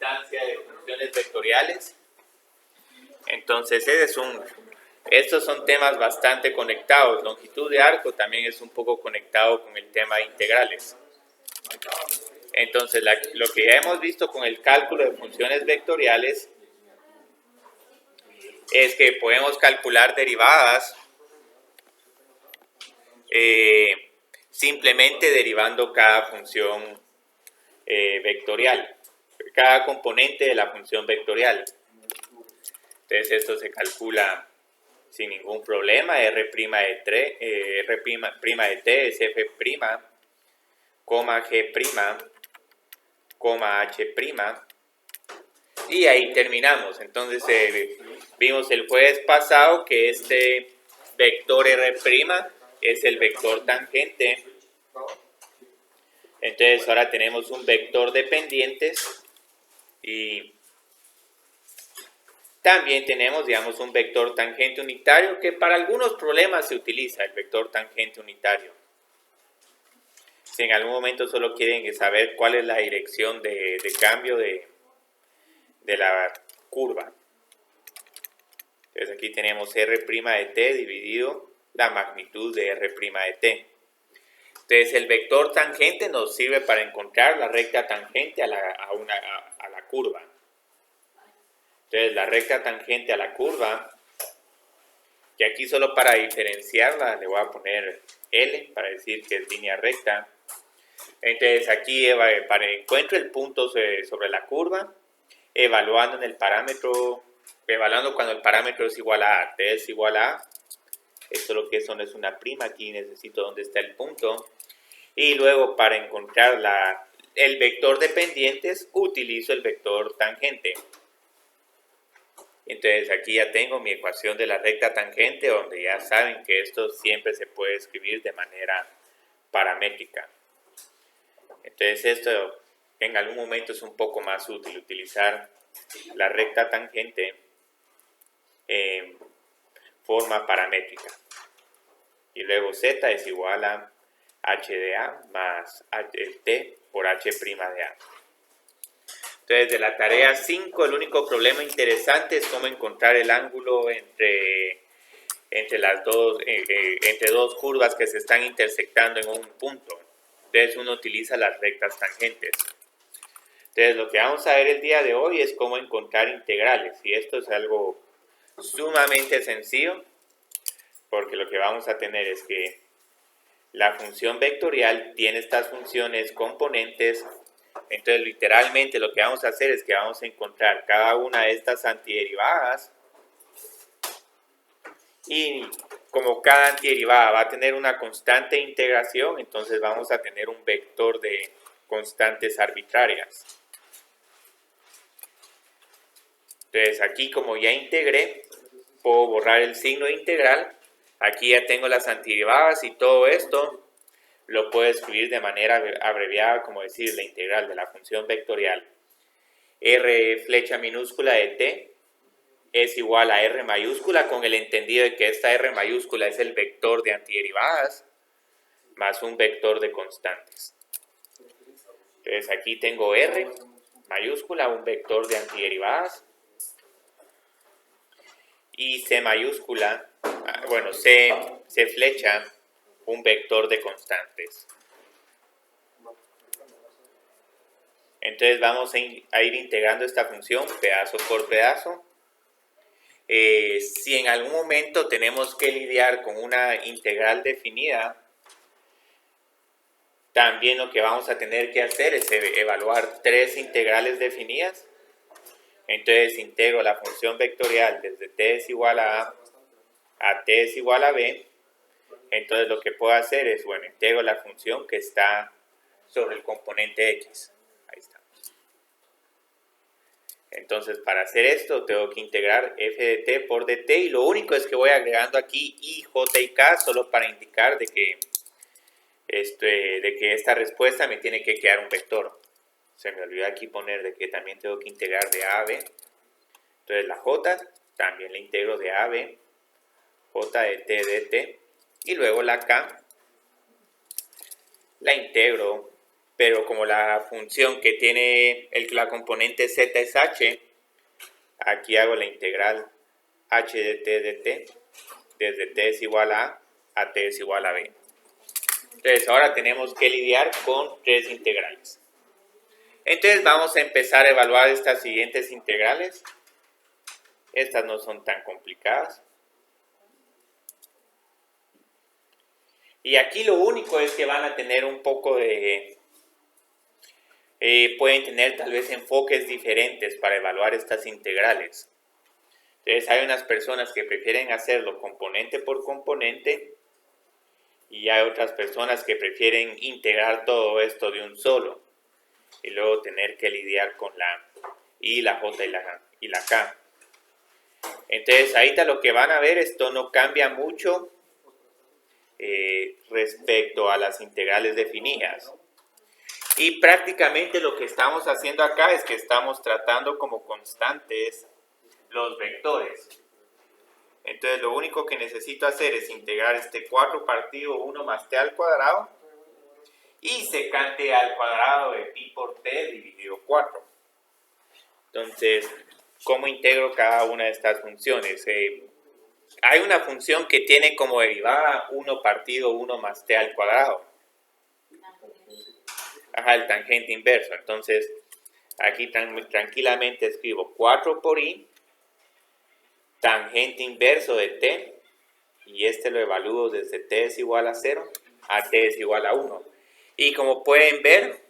instancia de funciones vectoriales. Entonces, estos son temas bastante conectados. Longitud de arco también es un poco conectado con el tema de integrales. Entonces, lo que ya hemos visto con el cálculo de funciones vectoriales es que podemos calcular derivadas simplemente derivando cada función vectorial, cada componente de la función vectorial. Entonces esto se calcula sin ningún problema. R' de t es f', g', h', y ahí terminamos. Entonces vimos el jueves pasado que este vector R' es el vector tangente. Entonces ahora tenemos un vector de pendientes y también tenemos, digamos, un vector tangente unitario que para algunos problemas se utiliza el vector tangente unitario. Si en algún momento solo quieren saber cuál es la dirección de cambio de la curva. Entonces aquí tenemos R' de t dividido la magnitud de R' de t. Entonces el vector tangente nos sirve para encontrar la recta tangente a la curva. Entonces la recta tangente a la curva, que aquí solo para diferenciarla le voy a poner L para decir que es línea recta. Entonces aquí encuentro el punto sobre la curva, evaluando cuando el parámetro es igual a A. T es igual a A. Esto lo que son es una prima, aquí necesito dónde está el punto. Y luego para encontrar el vector de pendientes utilizo el vector tangente. Entonces aquí ya tengo mi ecuación de la recta tangente, donde ya saben que esto siempre se puede escribir de manera paramétrica. Entonces esto en algún momento es un poco más útil, utilizar la recta tangente en forma paramétrica. Y luego z es igual a h de a más t por h' de a. Entonces, de la tarea 5, el único problema interesante es cómo encontrar el ángulo entre dos curvas que se están intersectando en un punto. Entonces, uno utiliza las rectas tangentes. Entonces, lo que vamos a ver el día de hoy es cómo encontrar integrales. Y esto es algo sumamente sencillo, porque lo que vamos a tener es que la función vectorial tiene estas funciones componentes. Entonces, literalmente lo que vamos a hacer es que vamos a encontrar cada una de estas antiderivadas y como cada antiderivada va a tener una constante de integración, entonces vamos a tener un vector de constantes arbitrarias. Entonces, aquí como ya integré, puedo borrar el signo de integral. Aquí ya tengo las antiderivadas y todo esto lo puedo escribir de manera abreviada, como decir, la integral de la función vectorial R flecha minúscula de t es igual a R mayúscula, con el entendido de que esta R mayúscula es el vector de antiderivadas más un vector de constantes. Entonces aquí tengo R mayúscula, un vector de antiderivadas, y C mayúscula, C flecha, un vector de constantes. Entonces vamos a ir integrando esta función pedazo por pedazo. Si en algún momento tenemos que lidiar con una integral definida, también lo que vamos a tener que hacer es evaluar tres integrales definidas. Entonces integro la función vectorial desde t es igual a t es igual a b. Entonces lo que puedo hacer es, integro la función que está sobre el componente x. Ahí está. Entonces para hacer esto tengo que integrar f de t por dt, y lo único es que voy agregando aquí i, j y k solo para indicar de que esta respuesta me tiene que quedar un vector. Se me olvidó aquí poner de que también tengo que integrar de a a b. Entonces la j también la integro de a a b, j de t dt, y luego la k la integro pero como la función que tiene la componente z es h, aquí hago la integral h de t de t, desde t es igual a t es igual a b. Entonces ahora tenemos que lidiar con tres integrales. Entonces vamos a empezar a evaluar estas siguientes integrales. Estas no son tan complicadas. Y aquí lo único es que van a tener un poco de... pueden tener tal vez enfoques diferentes para evaluar estas integrales. Entonces hay unas personas que prefieren hacerlo componente por componente y hay otras personas que prefieren integrar todo esto de un solo y luego tener que lidiar con la I, la J y la K. Entonces ahorita lo que van a ver, esto no cambia mucho respecto a las integrales definidas. Y prácticamente lo que estamos haciendo acá es que estamos tratando como constantes los vectores. Entonces lo único que necesito hacer es integrar este 4 partido 1 más t al cuadrado y secante al cuadrado de pi por t dividido 4. Entonces, ¿cómo integro cada una de estas funciones? Hay una función que tiene como derivada 1 partido 1 más t al cuadrado. Ajá, el tangente inverso. Entonces, aquí tranquilamente escribo 4 por i, tangente inverso de t, y este lo evalúo desde t es igual a 0 a t es igual a 1. Y como pueden ver,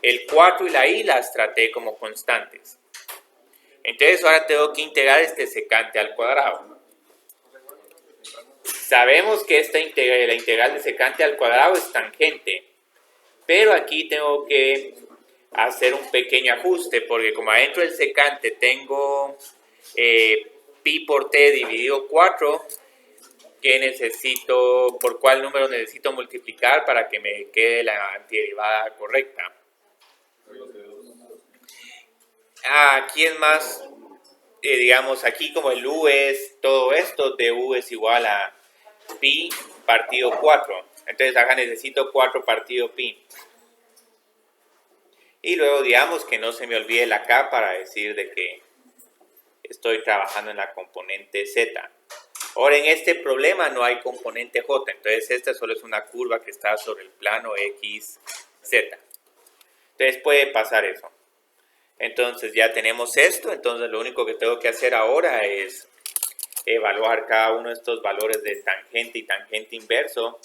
el 4 y la i las traté como constantes. Entonces ahora tengo que integrar este secante al cuadrado. Sabemos que la integral de secante al cuadrado es tangente, pero aquí tengo que hacer un pequeño ajuste, porque como adentro del secante tengo pi por t dividido 4, que necesito, por cuál número necesito multiplicar para que me quede la antiderivada correcta. Aquí es más, digamos, aquí como el u es todo esto, du es igual a pi partido 4. Entonces acá necesito 4 partido pi. Y luego digamos que no se me olvide la k para decir de que estoy trabajando en la componente z. Ahora en este problema no hay componente j, entonces esta solo es una curva que está sobre el plano x, z. Entonces puede pasar eso. Entonces ya tenemos esto, entonces lo único que tengo que hacer ahora es evaluar cada uno de estos valores de tangente y tangente inverso.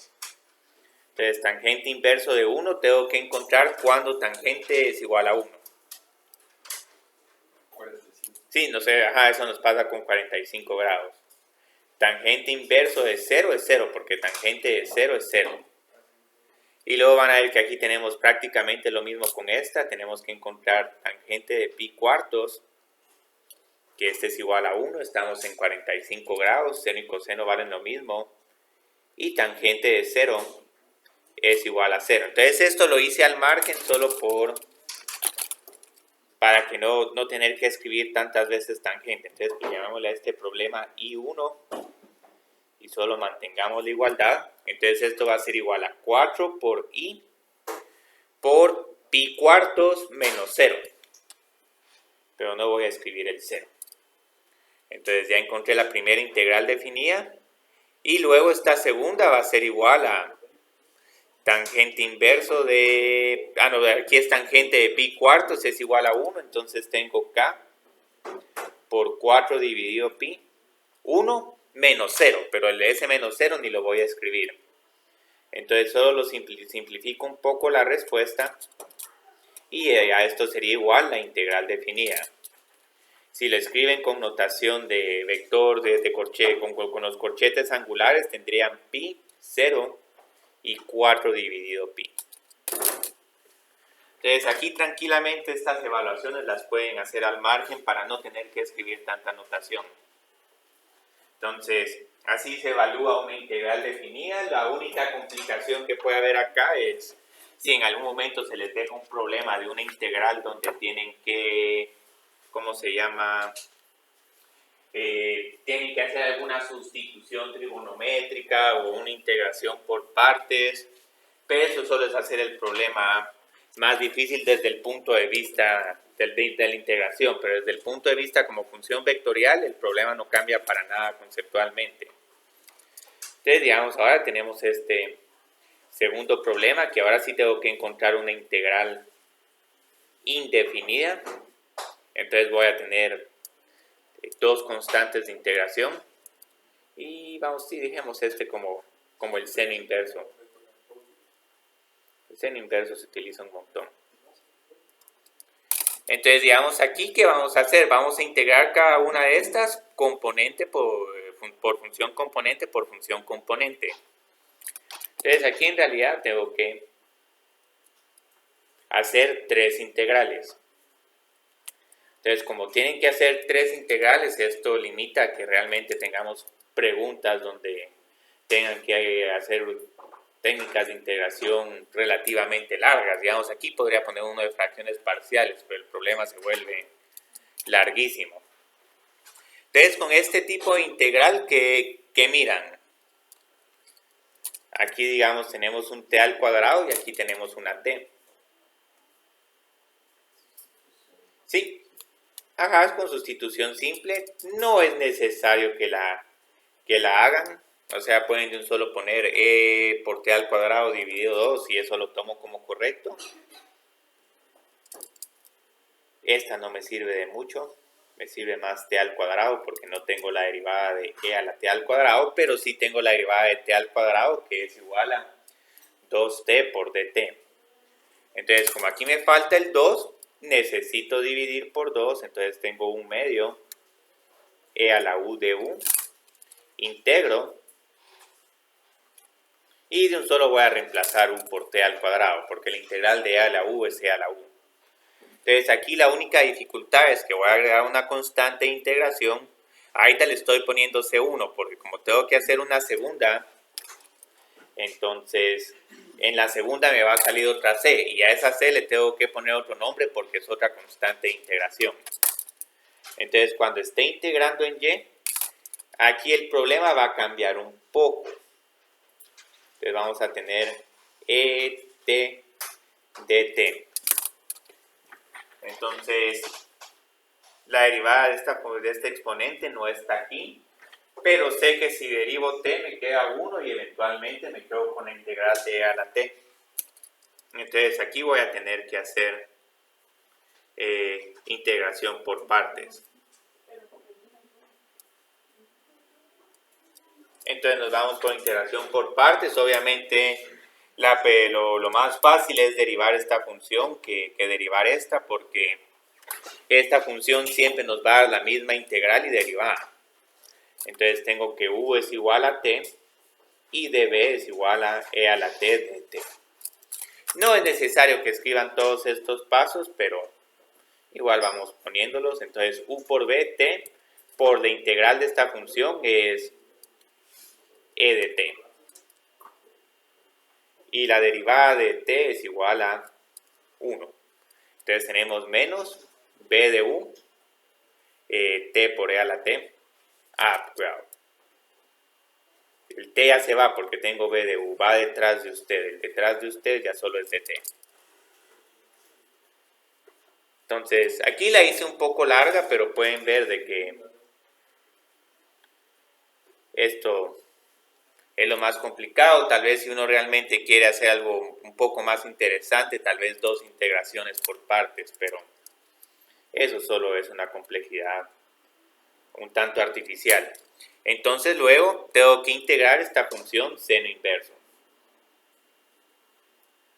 Entonces tangente inverso de 1 tengo que encontrar cuando tangente es igual a 1. Sí, no sé, ajá, eso nos pasa con 45 grados. Tangente inverso de 0 es 0, porque tangente de 0 es 0. Y luego van a ver que aquí tenemos prácticamente lo mismo con esta. Tenemos que encontrar tangente de pi cuartos, que este es igual a 1. Estamos en 45 grados, seno y coseno valen lo mismo. Y tangente de 0 es igual a 0. Entonces esto lo hice al margen solo para que no tener que escribir tantas veces tangente. Entonces pues llamémosle a este problema I1 y solo mantengamos la igualdad. Entonces esto va a ser igual a 4 por i por pi cuartos menos 0. Pero no voy a escribir el 0. Entonces ya encontré la primera integral definida. Y luego esta segunda va a ser igual a tangente inverso de... no, aquí es tangente de pi cuartos, es igual a 1. Entonces tengo k por 4 dividido pi. 1 menos 0, pero ese menos 0 ni lo voy a escribir. Entonces solo lo simplifico un poco la respuesta y a esto sería igual la integral definida. Si lo escriben con notación de vector de corchete, con los corchetes angulares tendrían pi, 0 y 4 dividido pi. Entonces aquí tranquilamente estas evaluaciones las pueden hacer al margen para no tener que escribir tanta notación. Entonces, así se evalúa una integral definida. La única complicación que puede haber acá es si en algún momento se les deja un problema de una integral donde tienen que, ¿cómo se llama? Tienen que hacer alguna sustitución trigonométrica o una integración por partes, pero eso solo es hacer el problema más difícil desde el punto de vista de la integración, pero desde el punto de vista como función vectorial, el problema no cambia para nada conceptualmente. Entonces, digamos, ahora tenemos este segundo problema, que ahora sí tengo que encontrar una integral indefinida. Entonces voy a tener dos constantes de integración. Y vamos, sí, dejemos este como el seno inverso. El seno inverso se utiliza un montón. Entonces, digamos aquí, ¿qué vamos a hacer? Vamos a integrar cada una de estas componente por función componente por función componente. Entonces, aquí en realidad tengo que hacer tres integrales. Entonces, como tienen que hacer tres integrales, esto limita a que realmente tengamos preguntas donde tengan que hacer técnicas de integración relativamente largas. Digamos, aquí podría poner uno de fracciones parciales, pero el problema se vuelve larguísimo. Entonces, con este tipo de integral, ¿qué miran? Aquí, digamos, tenemos un t al cuadrado y aquí tenemos una t. ¿Sí? Ajá, es con sustitución simple. No es necesario que la hagan. O sea, pueden de un solo poner e por t al cuadrado dividido 2 y eso lo tomo como correcto. Esta no me sirve de mucho. Me sirve más t al cuadrado porque no tengo la derivada de e a la t al cuadrado, pero sí tengo la derivada de t al cuadrado que es igual a 2t por dt. Entonces, como aquí me falta el 2, necesito dividir por 2, entonces tengo 1 medio e a la u de u, integro, y de un solo voy a reemplazar u por t al cuadrado, porque la integral de e a la u es e a la u. Entonces aquí la única dificultad es que voy a agregar una constante de integración. Ahorita le estoy poniendo C1, porque como tengo que hacer una segunda, entonces en la segunda me va a salir otra C, y a esa C le tengo que poner otro nombre porque es otra constante de integración. Entonces cuando esté integrando en Y, aquí el problema va a cambiar un poco. Entonces vamos a tener et dt. Entonces la derivada de este exponente no está aquí, pero sé que si derivo t me queda 1 y eventualmente me quedo con la integral de e a la t. Entonces aquí voy a tener que hacer integración por partes. Entonces nos vamos con integración por partes. Obviamente lo más fácil es derivar esta función que derivar esta, porque esta función siempre nos va a dar la misma integral y derivada. Entonces tengo que u es igual a t y db es igual a e a la t de t. No es necesario que escriban todos estos pasos, pero igual vamos poniéndolos. Entonces u por b, t, por la integral de esta función es e de t. Y la derivada de t es igual a 1. Entonces tenemos menos b de u, t por e a la t. Cuidado. El t ya se va porque tengo b de u, va detrás de usted. El detrás de usted ya solo es de t. Entonces, aquí la hice un poco larga, pero pueden ver de que esto es lo más complicado. Tal vez si uno realmente quiere hacer algo un poco más interesante, tal vez 2 integraciones por partes, pero eso solo es una complejidad un tanto artificial. Entonces luego tengo que integrar esta función seno inverso.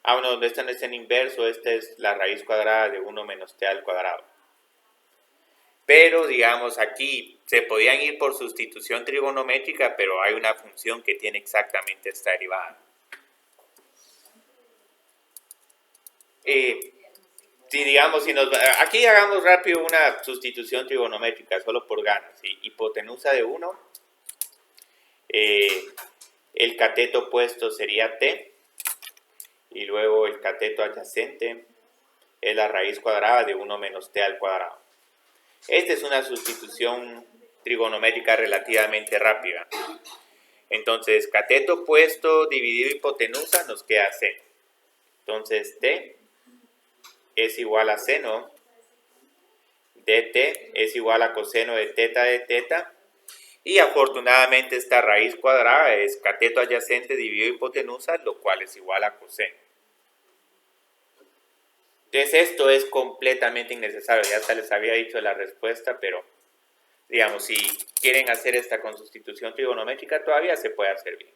No, esta no es seno inverso, esta es la raíz cuadrada de 1 menos t al cuadrado. Pero digamos aquí se podían ir por sustitución trigonométrica, pero hay una función que tiene exactamente esta derivada. Aquí hagamos rápido una sustitución trigonométrica solo por ganas. ¿Sí? Hipotenusa de 1, el cateto opuesto sería t, y luego el cateto adyacente es la raíz cuadrada de 1 menos t al cuadrado. Esta es una sustitución trigonométrica relativamente rápida. Entonces, cateto opuesto dividido hipotenusa nos queda c. Entonces, t es igual a seno de t es igual a coseno de teta. Y afortunadamente esta raíz cuadrada es cateto adyacente dividido hipotenusa, lo cual es igual a coseno. Entonces esto es completamente innecesario, ya se les había dicho la respuesta, pero digamos, si quieren hacer esta con sustitución trigonométrica todavía se puede hacer bien.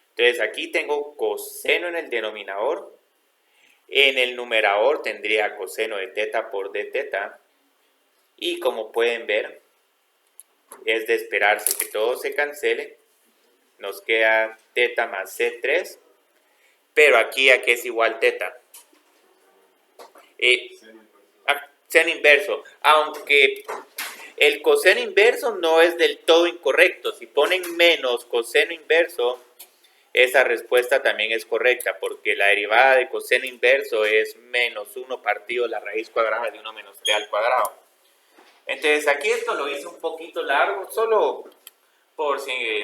Entonces aquí tengo coseno en el denominador, en el numerador tendría coseno de teta por d teta, y como pueden ver, es de esperarse que todo se cancele, nos queda teta más C3, pero aquí a qué es igual teta. Seno inverso, aunque el coseno inverso no es del todo incorrecto. Si ponen menos coseno inverso, esa respuesta también es correcta, porque la derivada de coseno inverso es menos 1 partido la raíz cuadrada de 1 menos t al cuadrado. Entonces aquí esto lo hice un poquito largo, solo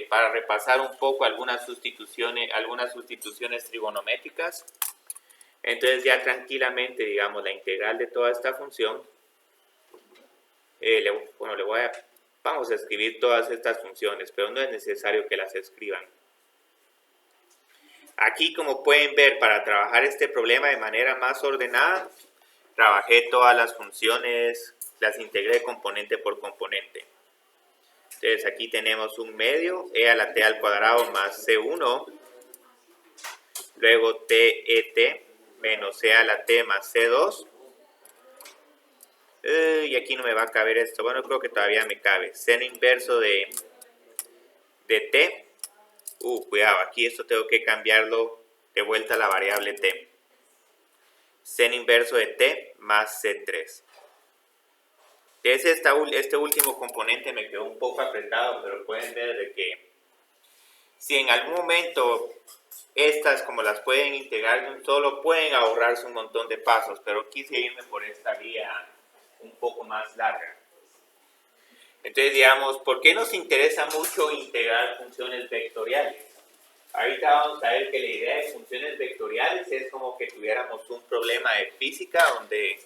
para repasar un poco algunas sustituciones trigonométricas. Entonces ya tranquilamente, digamos, la integral de toda esta función, vamos a escribir todas estas funciones, pero no es necesario que las escriban. Aquí, como pueden ver, para trabajar este problema de manera más ordenada, trabajé todas las funciones, las integré componente por componente. Entonces aquí tenemos un medio, e a la t al cuadrado más c1, luego t menos e a la t más c2, y aquí no me va a caber esto, bueno, creo que todavía me cabe, seno inverso de t, cuidado, aquí esto tengo que cambiarlo de vuelta a la variable t, seno inverso de t más c3. Este último componente me quedó un poco apretado, pero pueden ver de que si en algún momento estas, como las pueden integrar de un solo, pueden ahorrarse un montón de pasos, pero quise irme por esta vía un poco más larga. Entonces, digamos, ¿por qué nos interesa mucho integrar funciones vectoriales? Ahorita vamos a ver que la idea de funciones vectoriales es como que tuviéramos un problema de física donde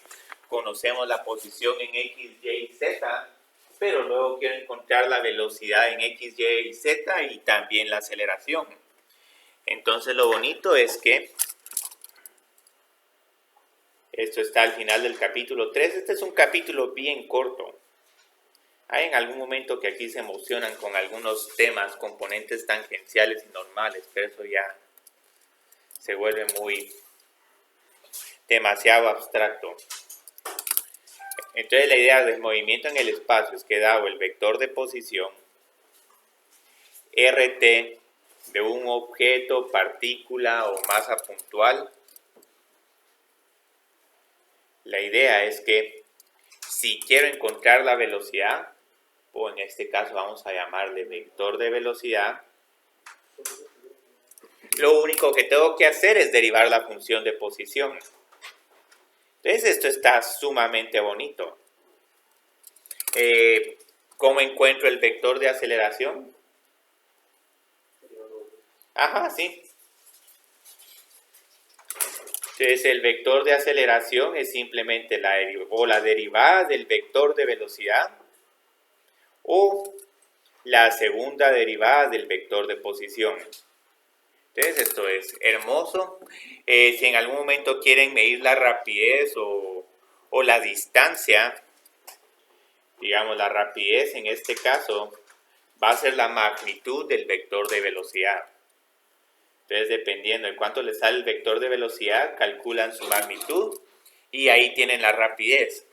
conocemos la posición en X, Y y Z, pero luego quiero encontrar la velocidad en X, Y y Z y también la aceleración. Entonces lo bonito es que esto está al final del capítulo 3. Este es un capítulo bien corto. Hay en algún momento que aquí se emocionan con algunos temas, componentes tangenciales y normales, pero eso ya se vuelve demasiado abstracto. Entonces la idea del movimiento en el espacio es que dado el vector de posición, RT de un objeto, partícula o masa puntual, la idea es que si quiero encontrar la velocidad, o en este caso vamos a llamarle vector de velocidad, lo único que tengo que hacer es derivar la función de posición. Entonces esto está sumamente bonito. ¿Cómo encuentro el vector de aceleración? Ajá, sí. Entonces el vector de aceleración es simplemente la derivada del vector de velocidad o la segunda derivada del vector de posición. Entonces esto es hermoso. Si en algún momento quieren medir la rapidez o la distancia, digamos la rapidez en este caso va a ser la magnitud del vector de velocidad. Entonces, dependiendo de cuánto les sale el vector de velocidad, calculan su magnitud y ahí tienen la rapidez.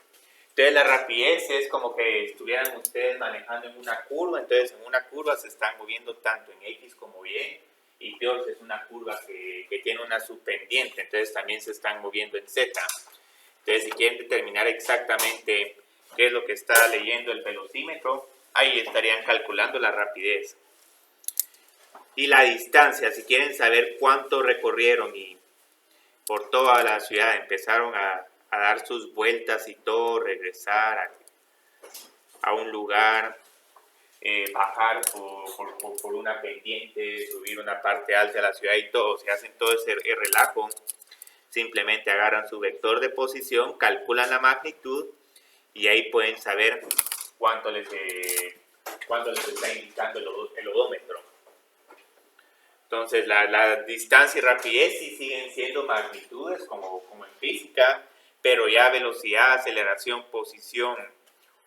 Entonces, la rapidez es como que estuvieran ustedes manejando en una curva. Entonces, en una curva se están moviendo tanto en X como Y. Y peor, es una curva que tiene una subpendiente. Entonces, también se están moviendo en Z. Entonces, si quieren determinar exactamente qué es lo que está leyendo el velocímetro, ahí estarían calculando la rapidez. Y la distancia, si quieren saber cuánto recorrieron y por toda la ciudad empezaron a dar sus vueltas y todo, regresar a un lugar, bajar por una pendiente, subir una parte alta de la ciudad y todo, se hacen todo ese relajo. simplemente agarran su vector de posición, calculan la magnitud y ahí pueden saber cuánto les está indicando el odómetro. Entonces, la distancia y rapidez sí siguen siendo magnitudes como en física, pero ya velocidad, aceleración, posición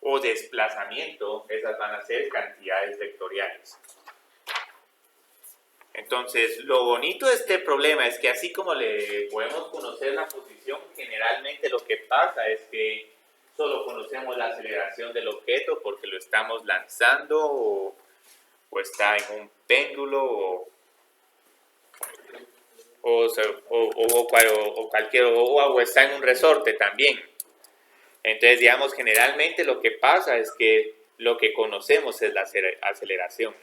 o desplazamiento, esas van a ser cantidades vectoriales. Entonces, lo bonito de este problema es que así como le podemos conocer la posición, generalmente lo que pasa es que solo conocemos la aceleración del objeto porque lo estamos lanzando o está en un péndulo o está en un resorte también. Entonces, digamos, generalmente lo que pasa es que lo que conocemos es la aceleración.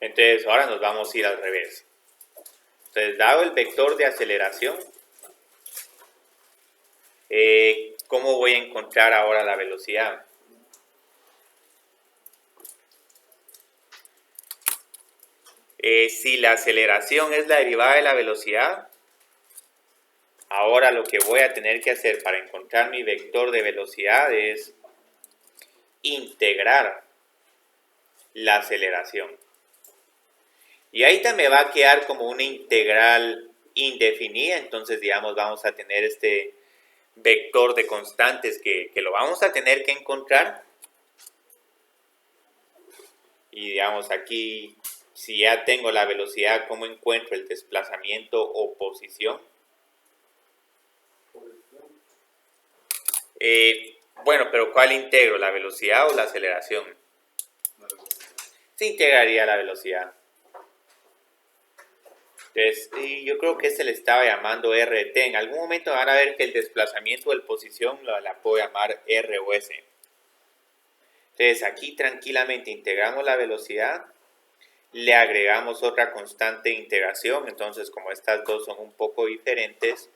Entonces, ahora nos vamos a ir al revés. Entonces, dado el vector de aceleración, ¿cómo voy a encontrar ahora la velocidad? Si la aceleración es la derivada de la velocidad, ahora lo que voy a tener que hacer para encontrar mi vector de velocidad es integrar la aceleración. Y ahí también va a quedar como una integral indefinida, entonces digamos vamos a tener este vector de constantes que lo vamos a tener que encontrar. Y digamos aquí, si ya tengo la velocidad, ¿cómo encuentro el desplazamiento o posición? Bueno, pero ¿cuál integro? ¿La velocidad o la aceleración? Se integraría la velocidad. Entonces, yo creo que se le estaba llamando RT. En algún momento van a ver que el desplazamiento o la posición la puedo llamar R o S. Entonces, aquí tranquilamente integramos la velocidad, le agregamos otra constante de integración. Entonces, como estas dos son un poco diferentes,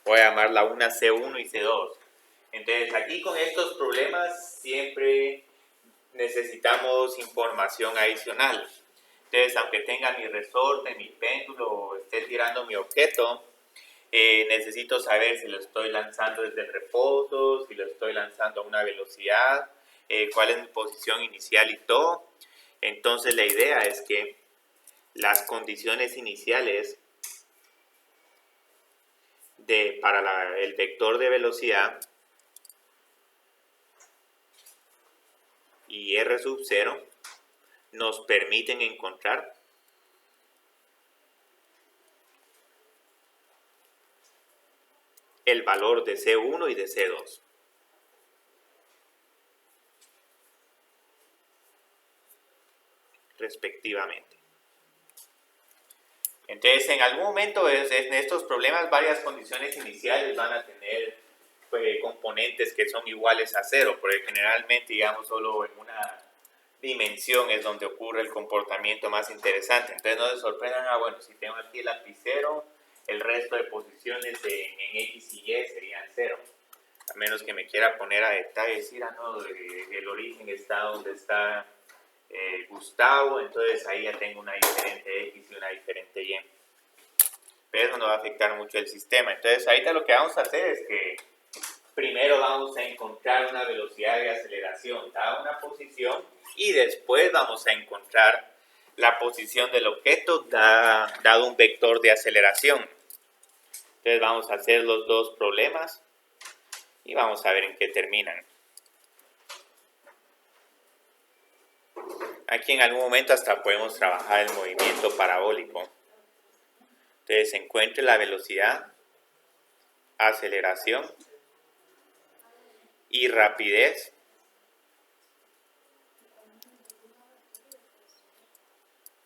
voy a llamarla una C1 y C2. Entonces, aquí con estos problemas siempre necesitamos información adicional. Entonces, aunque tenga mi resorte, mi péndulo o esté tirando mi objeto, necesito saber si lo estoy lanzando desde el reposo, si lo estoy lanzando a una velocidad, cuál es mi posición inicial y todo. Entonces, la idea es que las condiciones iniciales para el vector de velocidad y R sub 0 nos permiten encontrar el valor de C1 y de C2. Respectivamente. Entonces, en algún momento en estos problemas varias condiciones iniciales van a tener componentes que son iguales a 0, porque generalmente, digamos, solo en una dimensión es donde ocurre el comportamiento más interesante. Entonces, no se sorprendan, bueno, si tengo aquí el lapicero, el resto de posiciones en X y Y serían 0. A menos que me quiera poner a detalle y decir, no, el origen está donde está Gustavo, entonces ahí ya tengo una diferente X y una diferente Y. Pero eso no va a afectar mucho el sistema. Entonces ahorita lo que vamos a hacer es que primero vamos a encontrar una velocidad de aceleración dada una posición y después vamos a encontrar la posición del objeto dado un vector de aceleración. Entonces vamos a hacer los dos problemas y vamos a ver en qué terminan. Aquí en algún momento hasta podemos trabajar el movimiento parabólico. Entonces encuentre la velocidad, aceleración y rapidez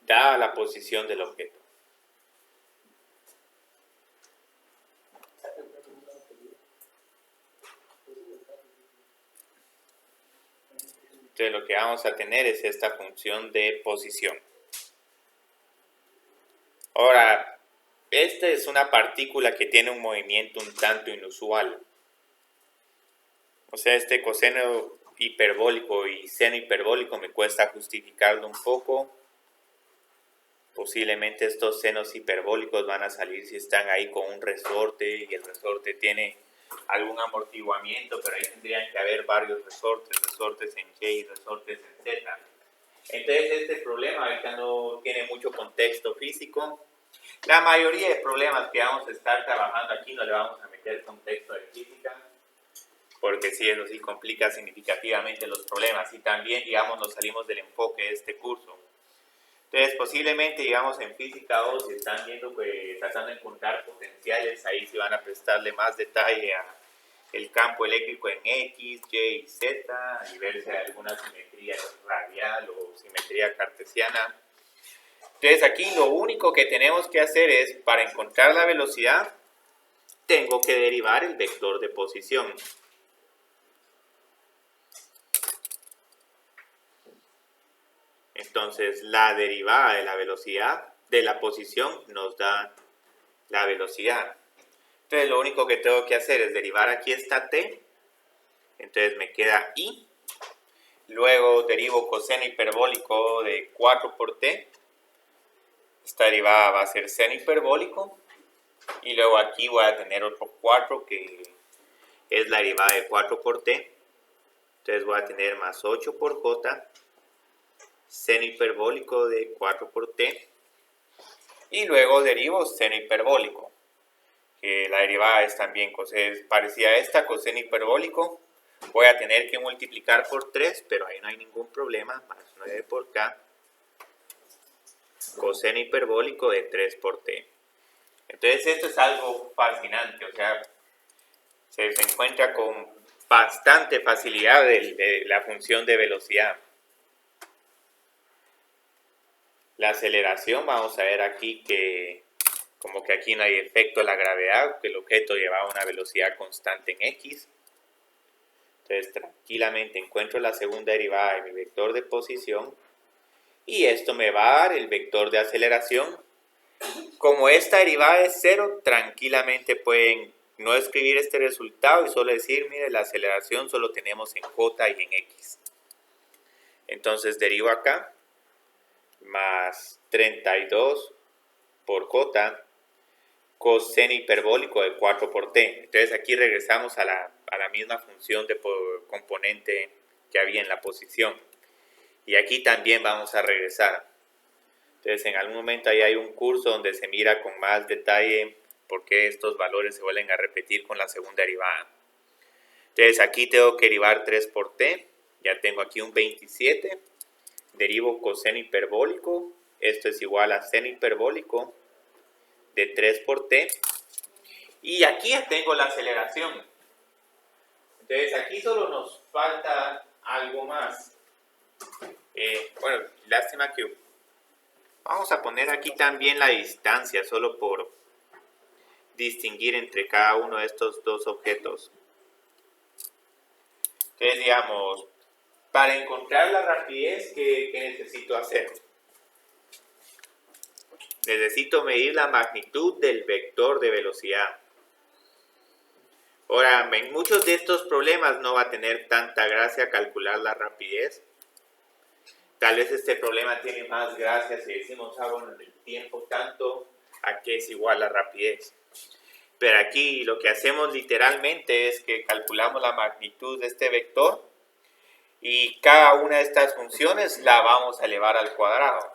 dada la posición del objeto. Entonces lo que vamos a tener es esta función de posición. Ahora, esta es una partícula que tiene un movimiento un tanto inusual. O sea, este coseno hiperbólico y seno hiperbólico me cuesta justificarlo un poco. Posiblemente estos senos hiperbólicos van a salir si están ahí con un resorte y el resorte tiene algún amortiguamiento, pero ahí tendrían que haber varios resortes en Y, resortes en Z. Entonces este problema ahorita no tiene mucho contexto físico. La mayoría de problemas que vamos a estar trabajando aquí no le vamos a meter contexto de física, porque sí, eso sí complica significativamente los problemas y también, digamos, nos salimos del enfoque de este curso. Entonces, posiblemente, digamos, en física 2, si están viendo, pues, tratando de encontrar potenciales, ahí sí van a prestarle más detalle a el campo eléctrico en X, Y y Z, y ver si hay alguna simetría radial o simetría cartesiana. Entonces, aquí lo único que tenemos que hacer es, para encontrar la velocidad, tengo que derivar el vector de posición. Entonces, la derivada de la velocidad de la posición nos da la velocidad. Entonces, lo único que tengo que hacer es derivar aquí esta t. Entonces, me queda i. Luego derivo coseno hiperbólico de 4 por t. Esta derivada va a ser seno hiperbólico. Y luego aquí voy a tener otro 4 que es la derivada de 4 por t. Entonces, voy a tener más 8 por j. Seno hiperbólico de 4 por t. Y luego derivo seno hiperbólico, que la derivada es también parecida a esta, coseno hiperbólico. Voy a tener que multiplicar por 3, pero ahí no hay ningún problema, más 9 por k. Coseno hiperbólico de 3 por t. Entonces esto es algo fascinante, o sea, se encuentra con bastante facilidad de la función de velocidad. La aceleración, vamos a ver aquí que como que aquí no hay efecto de la gravedad, que el objeto lleva una velocidad constante en x. Entonces tranquilamente encuentro la segunda derivada de mi vector de posición y esto me va a dar el vector de aceleración. Como esta derivada es 0, tranquilamente pueden no escribir este resultado y solo decir, mire, la aceleración solo tenemos en j y en x. Entonces derivo acá más 32 por j coseno hiperbólico de 4 por t. Entonces aquí regresamos a la misma función de componente que había en la posición. Y aquí también vamos a regresar. Entonces en algún momento ahí hay un curso donde se mira con más detalle por qué estos valores se vuelven a repetir con la segunda derivada. Entonces aquí tengo que derivar 3 por t. Ya tengo aquí un 27. Derivo coseno hiperbólico. Esto es igual a seno hiperbólico de 3 por t. Y aquí ya tengo la aceleración. Entonces aquí solo nos falta algo más. Bueno, lástima que vamos a poner aquí también la distancia, solo por distinguir entre cada uno de estos dos objetos. Entonces, digamos, para encontrar la rapidez, ¿qué necesito hacer? Necesito medir la magnitud del vector de velocidad. Ahora, en muchos de estos problemas no va a tener tanta gracia calcular la rapidez. Tal vez este problema tiene más gracia si decimos, bueno, el tiempo tanto a qué es igual la rapidez. Pero aquí lo que hacemos literalmente es que calculamos la magnitud de este vector y cada una de estas funciones la vamos a elevar al cuadrado.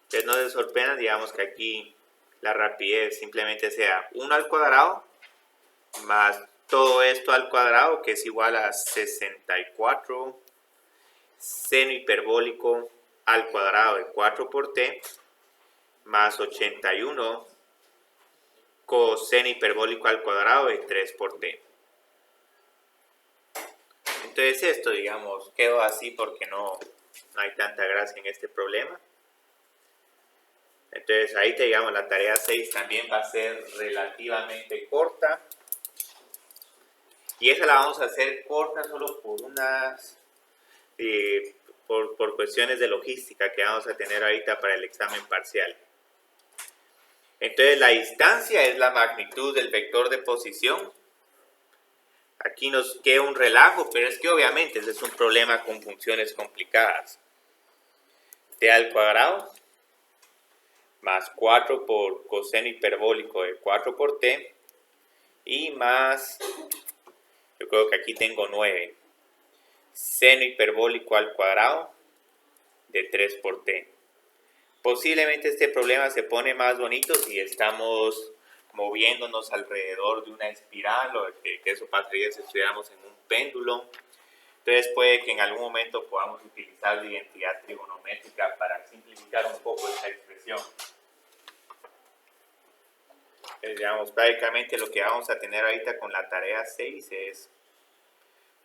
Entonces no se sorprendan, digamos que aquí la rapidez simplemente sea 1 al cuadrado más todo esto al cuadrado, que es igual a 64 seno hiperbólico al cuadrado de 4 por t más 81 coseno hiperbólico al cuadrado de 3 por t. Entonces esto, digamos, quedó así porque no hay tanta gracia en este problema. Entonces ahí te digamos, la tarea 6 también va a ser relativamente corta. Y esa la vamos a hacer corta solo por por cuestiones de logística que vamos a tener ahorita para el examen parcial. Entonces la distancia es la magnitud del vector de posición. Aquí nos queda un relajo, pero es que obviamente ese es un problema con funciones complicadas. T al cuadrado más 4 por coseno hiperbólico de 4 por t, y más, yo creo que aquí tengo 9, seno hiperbólico al cuadrado de 3 por t. Posiblemente este problema se pone más bonito si estamos moviéndonos alrededor de una espiral, o que eso pasaría si estuviéramos en un péndulo. Entonces puede que en algún momento podamos utilizar la identidad trigonométrica para simplificar un poco esta expresión. Entonces, digamos, prácticamente lo que vamos a tener ahorita con la tarea 6 es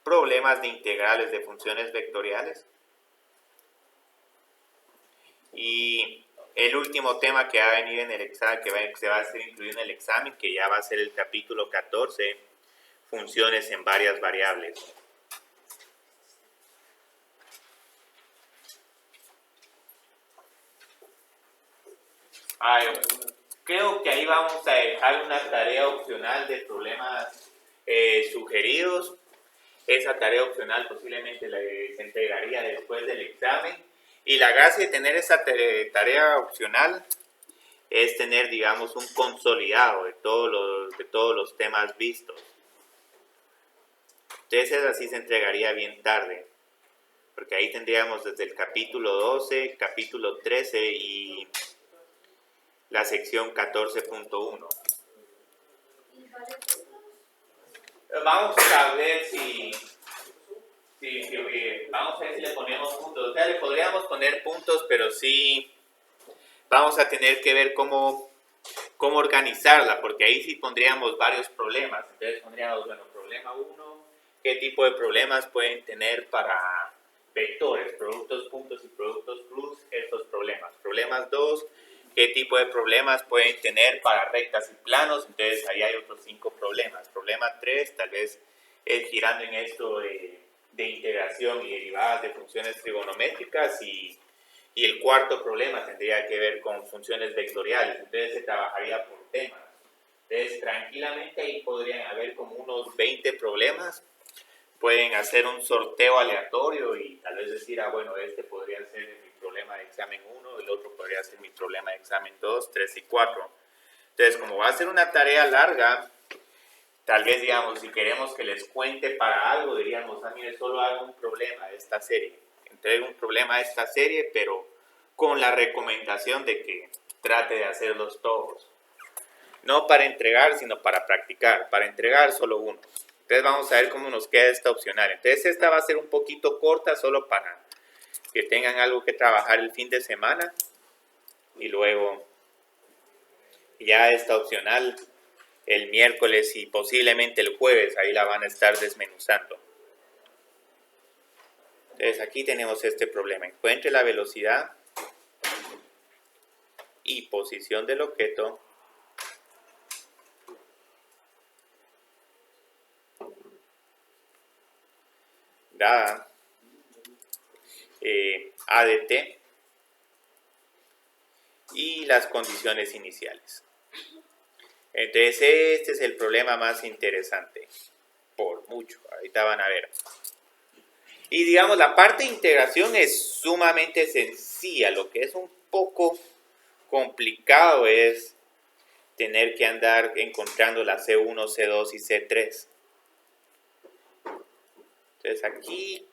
problemas de integrales de funciones vectoriales. Y el último tema que va a venir en el examen, que se va a ser incluido en el examen, que ya va a ser el capítulo 14, funciones en varias variables. Creo que ahí vamos a dejar una tarea opcional de problemas sugeridos. Esa tarea opcional posiblemente se entregaría después del examen. Y la gracia de tener esa tarea opcional es tener, digamos, un consolidado de todos los temas vistos. Entonces así se entregaría bien tarde, porque ahí tendríamos desde el capítulo 12, capítulo 13 y la sección 14.1. Vamos a ver si vamos a ver si le ponemos puntos. O sea, le podríamos poner puntos, pero sí vamos a tener que ver cómo organizarla, porque ahí sí pondríamos varios problemas. Entonces pondríamos, bueno, problema 1, qué tipo de problemas pueden tener para vectores, productos puntos y productos plus, estos problemas. Problemas 2, qué tipo de problemas pueden tener para rectas y planos, entonces ahí hay otros 5 problemas. Problema 3, tal vez girando en esto de integración y derivadas de funciones trigonométricas, y el cuarto problema tendría que ver con funciones vectoriales, entonces se trabajaría por temas. Entonces tranquilamente ahí podrían haber como unos 20 problemas. Pueden hacer un sorteo aleatorio y tal vez decir, bueno, este podría ser mi problema de examen 1, el otro podría ser mi problema de examen 2, 3 y 4. Entonces, como va a ser una tarea larga, tal vez, digamos, si queremos que les cuente para algo, diríamos, mire, solo hago un problema de esta serie. Entrego un problema de esta serie, pero con la recomendación de que trate de hacerlos todos. No para entregar, sino para practicar. Para entregar, solo uno. Entonces vamos a ver cómo nos queda esta opcional. Entonces esta va a ser un poquito corta, solo para que tengan algo que trabajar el fin de semana. Y luego ya esta opcional el miércoles y posiblemente el jueves, ahí la van a estar desmenuzando. Entonces aquí tenemos este problema. Encuentre la velocidad y posición del objeto dada A de t y las condiciones iniciales. Entonces este es el problema más interesante, por mucho, ahorita van a ver. Y digamos, la parte de integración es sumamente sencilla. Lo que es un poco complicado es tener que andar encontrando la C1, C2 y C3. Entonces aquí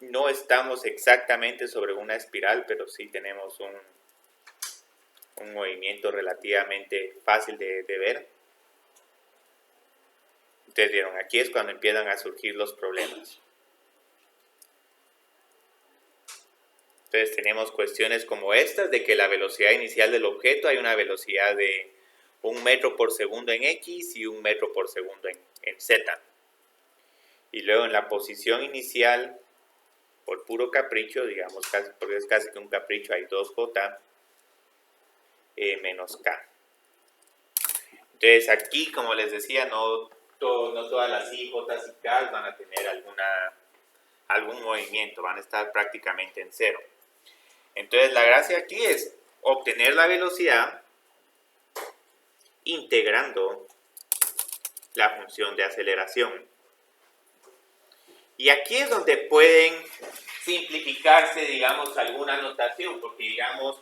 no estamos exactamente sobre una espiral, pero sí tenemos un movimiento relativamente fácil de ver. Ustedes vieron, aquí es cuando empiezan a surgir los problemas. Entonces tenemos cuestiones como estas, de que la velocidad inicial del objeto, hay una velocidad de 1 metro por segundo en X y 1 metro por segundo en Z. Y luego en la posición inicial, por puro capricho, digamos, porque es casi que un capricho, hay 2J menos K. Entonces aquí, como les decía, no todas las I, J y K van a tener algún movimiento, van a estar prácticamente en cero. Entonces la gracia aquí es obtener la velocidad integrando la función de aceleración. Y aquí es donde pueden simplificarse, digamos, alguna notación, porque, digamos,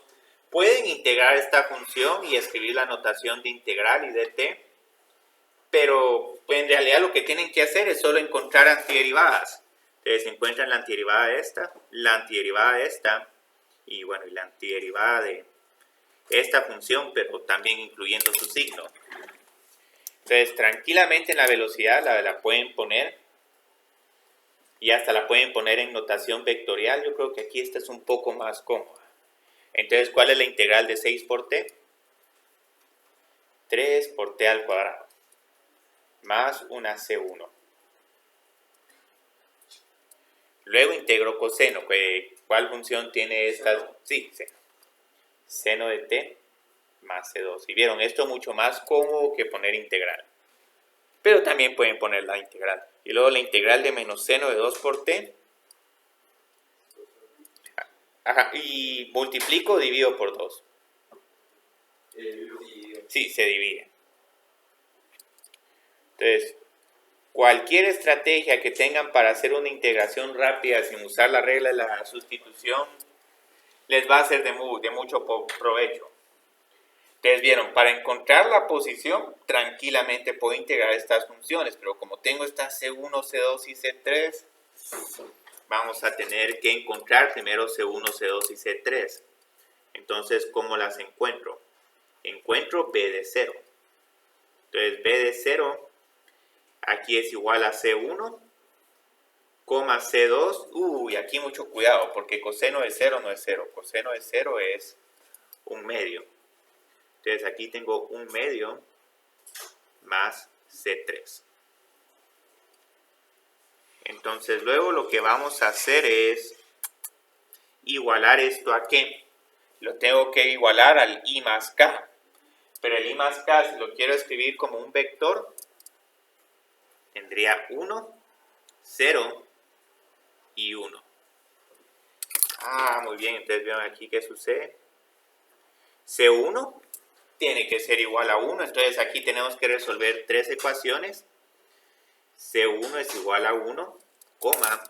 pueden integrar esta función y escribir la notación de integral y de t, pero en realidad lo que tienen que hacer es solo encontrar antiderivadas. Entonces encuentran la antiderivada de esta, la antiderivada de esta, y bueno, y la antiderivada de esta función, pero también incluyendo su signo. Entonces tranquilamente en la velocidad la pueden poner, y hasta la pueden poner en notación vectorial. Yo creo que aquí esta es un poco más cómoda. Entonces, ¿cuál es la integral de 6 por t? 3 por t al cuadrado, más una C1. Luego integro coseno. ¿Cuál función tiene esta? Sí, seno. Seno de t más C2. Y vieron, esto es mucho más cómodo que poner integral. Pero también pueden poner la integral. Y luego la integral de menos seno de 2 por t. Ajá, y multiplico o divido por 2. Sí, se divide. Entonces, cualquier estrategia que tengan para hacer una integración rápida sin usar la regla de la sustitución les va a ser de mucho provecho. Ustedes vieron, para encontrar la posición tranquilamente puedo integrar estas funciones, pero como tengo estas C1, C2 y C3, vamos a tener que encontrar primero C1, C2 y C3. Entonces, ¿cómo las encuentro? Encuentro B de 0. Entonces, B de 0 aquí es igual a C1, coma C2. Uy, aquí mucho cuidado, porque coseno de 0 no es 0. Coseno de 0 es un medio. Entonces, aquí tengo un medio más C3. Entonces, luego lo que vamos a hacer es igualar esto a ¿qué? Lo tengo que igualar al I más K. Pero el I más K, si lo quiero escribir como un vector, tendría 1, 0 y 1. Muy bien, entonces vean aquí qué sucede. C1 tiene que ser igual a 1, entonces aquí tenemos que resolver tres ecuaciones. C1 es igual a 1, coma,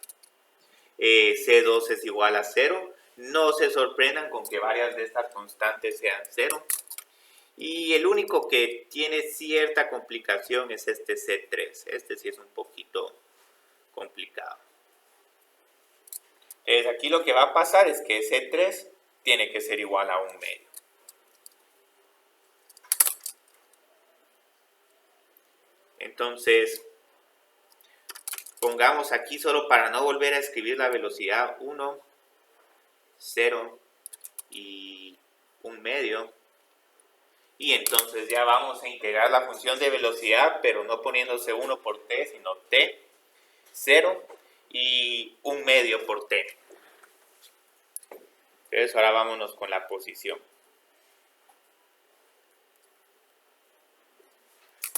C2 es igual a 0. No se sorprendan con que varias de estas constantes sean 0. Y el único que tiene cierta complicación es este C3. Este sí es un poquito complicado. Entonces aquí lo que va a pasar es que C3 tiene que ser igual a un medio. Entonces, pongamos aquí solo para no volver a escribir la velocidad 1, 0 y un medio. Y entonces ya vamos a integrar la función de velocidad, pero no poniéndose 1 por t, sino t, 0 y un medio por t. Entonces ahora vámonos con la posición.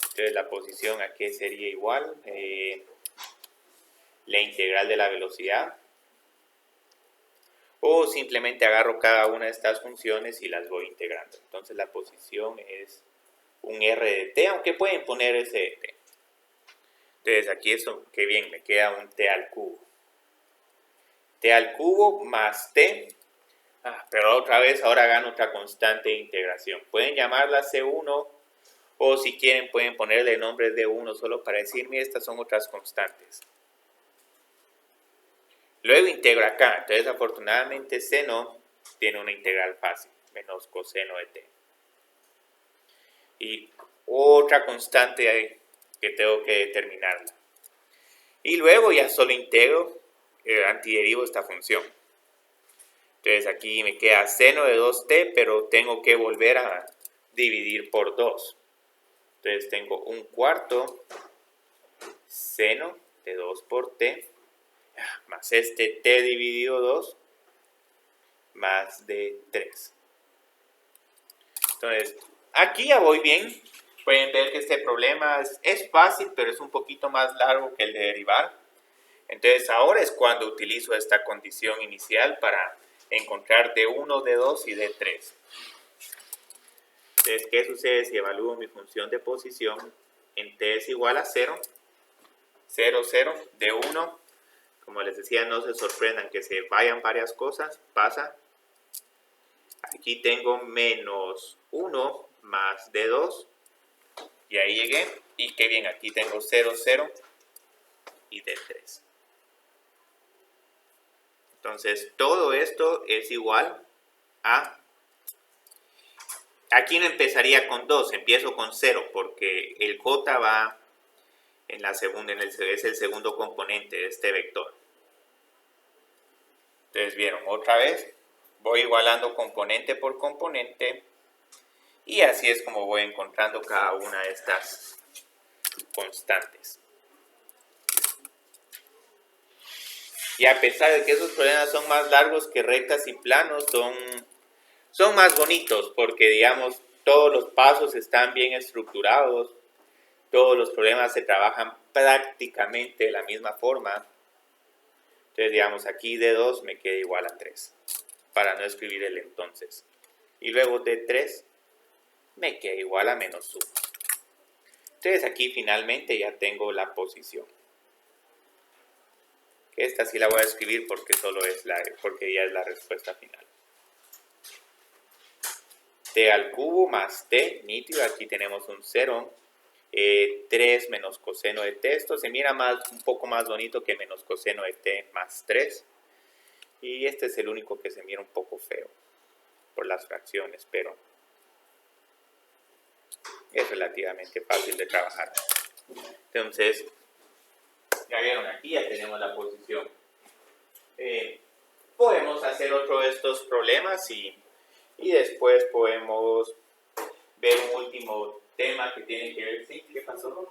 Entonces la posición aquí sería igual, la integral de la velocidad. O simplemente agarro cada una de estas funciones y las voy integrando. Entonces la posición es un r de t, aunque pueden poner s de t. Entonces aquí eso, qué bien, me queda un t al cubo. T al cubo más t. Pero otra vez ahora gano otra constante de integración. Pueden llamarla C1 o si quieren pueden ponerle nombres de 1 solo para decirme estas son otras constantes. Luego integro acá. Entonces afortunadamente seno tiene una integral fácil, menos coseno de t. Y otra constante ahí que tengo que determinarla. Y luego ya solo integro, antiderivo esta función. Entonces aquí me queda seno de 2t, pero tengo que volver a dividir por 2. Entonces tengo un cuarto seno de 2 por t, más este t dividido 2, más de 3. Entonces, aquí ya voy bien. Pueden ver que este problema es fácil, pero es un poquito más largo que el de derivar. Entonces, ahora es cuando utilizo esta condición inicial para encontrar D1, D2 y D3. Entonces, ¿qué sucede si evalúo mi función de posición en t es igual a 0, 0, 0, D1? Como les decía, no se sorprendan que se vayan varias cosas, pasa Aquí tengo menos 1 más D2. Y ahí llegué. Y qué bien, aquí tengo 0, 0 y D3. Entonces, todo esto es igual a... Aquí no empezaría con 2, empiezo con 0, porque el J va en la segunda, es el segundo componente de este vector. Entonces, vieron, otra vez, voy igualando componente por componente, y así es como voy encontrando cada una de estas constantes. Y a pesar de que esos problemas son más largos que rectas y planos, son más bonitos porque, digamos, todos los pasos están bien estructurados, todos los problemas se trabajan prácticamente de la misma forma. Entonces, digamos, aquí D2 me queda igual a 3, para no escribir el entonces. Y luego D3 me queda igual a menos 1. Entonces, aquí finalmente ya tengo la posición. Esta sí la voy a escribir porque porque ya es la respuesta final. T al cubo más T, nítido, aquí tenemos un 0. 3 menos coseno de T, esto se mira un poco más bonito que menos coseno de T más 3. Y este es el único que se mira un poco feo por las fracciones, pero es relativamente fácil de trabajar. Entonces, ya vieron, aquí ya tenemos la posición. Podemos hacer otro de estos problemas y después podemos ver un último tema que tiene que ver. ¿Sí? ¿Qué pasó?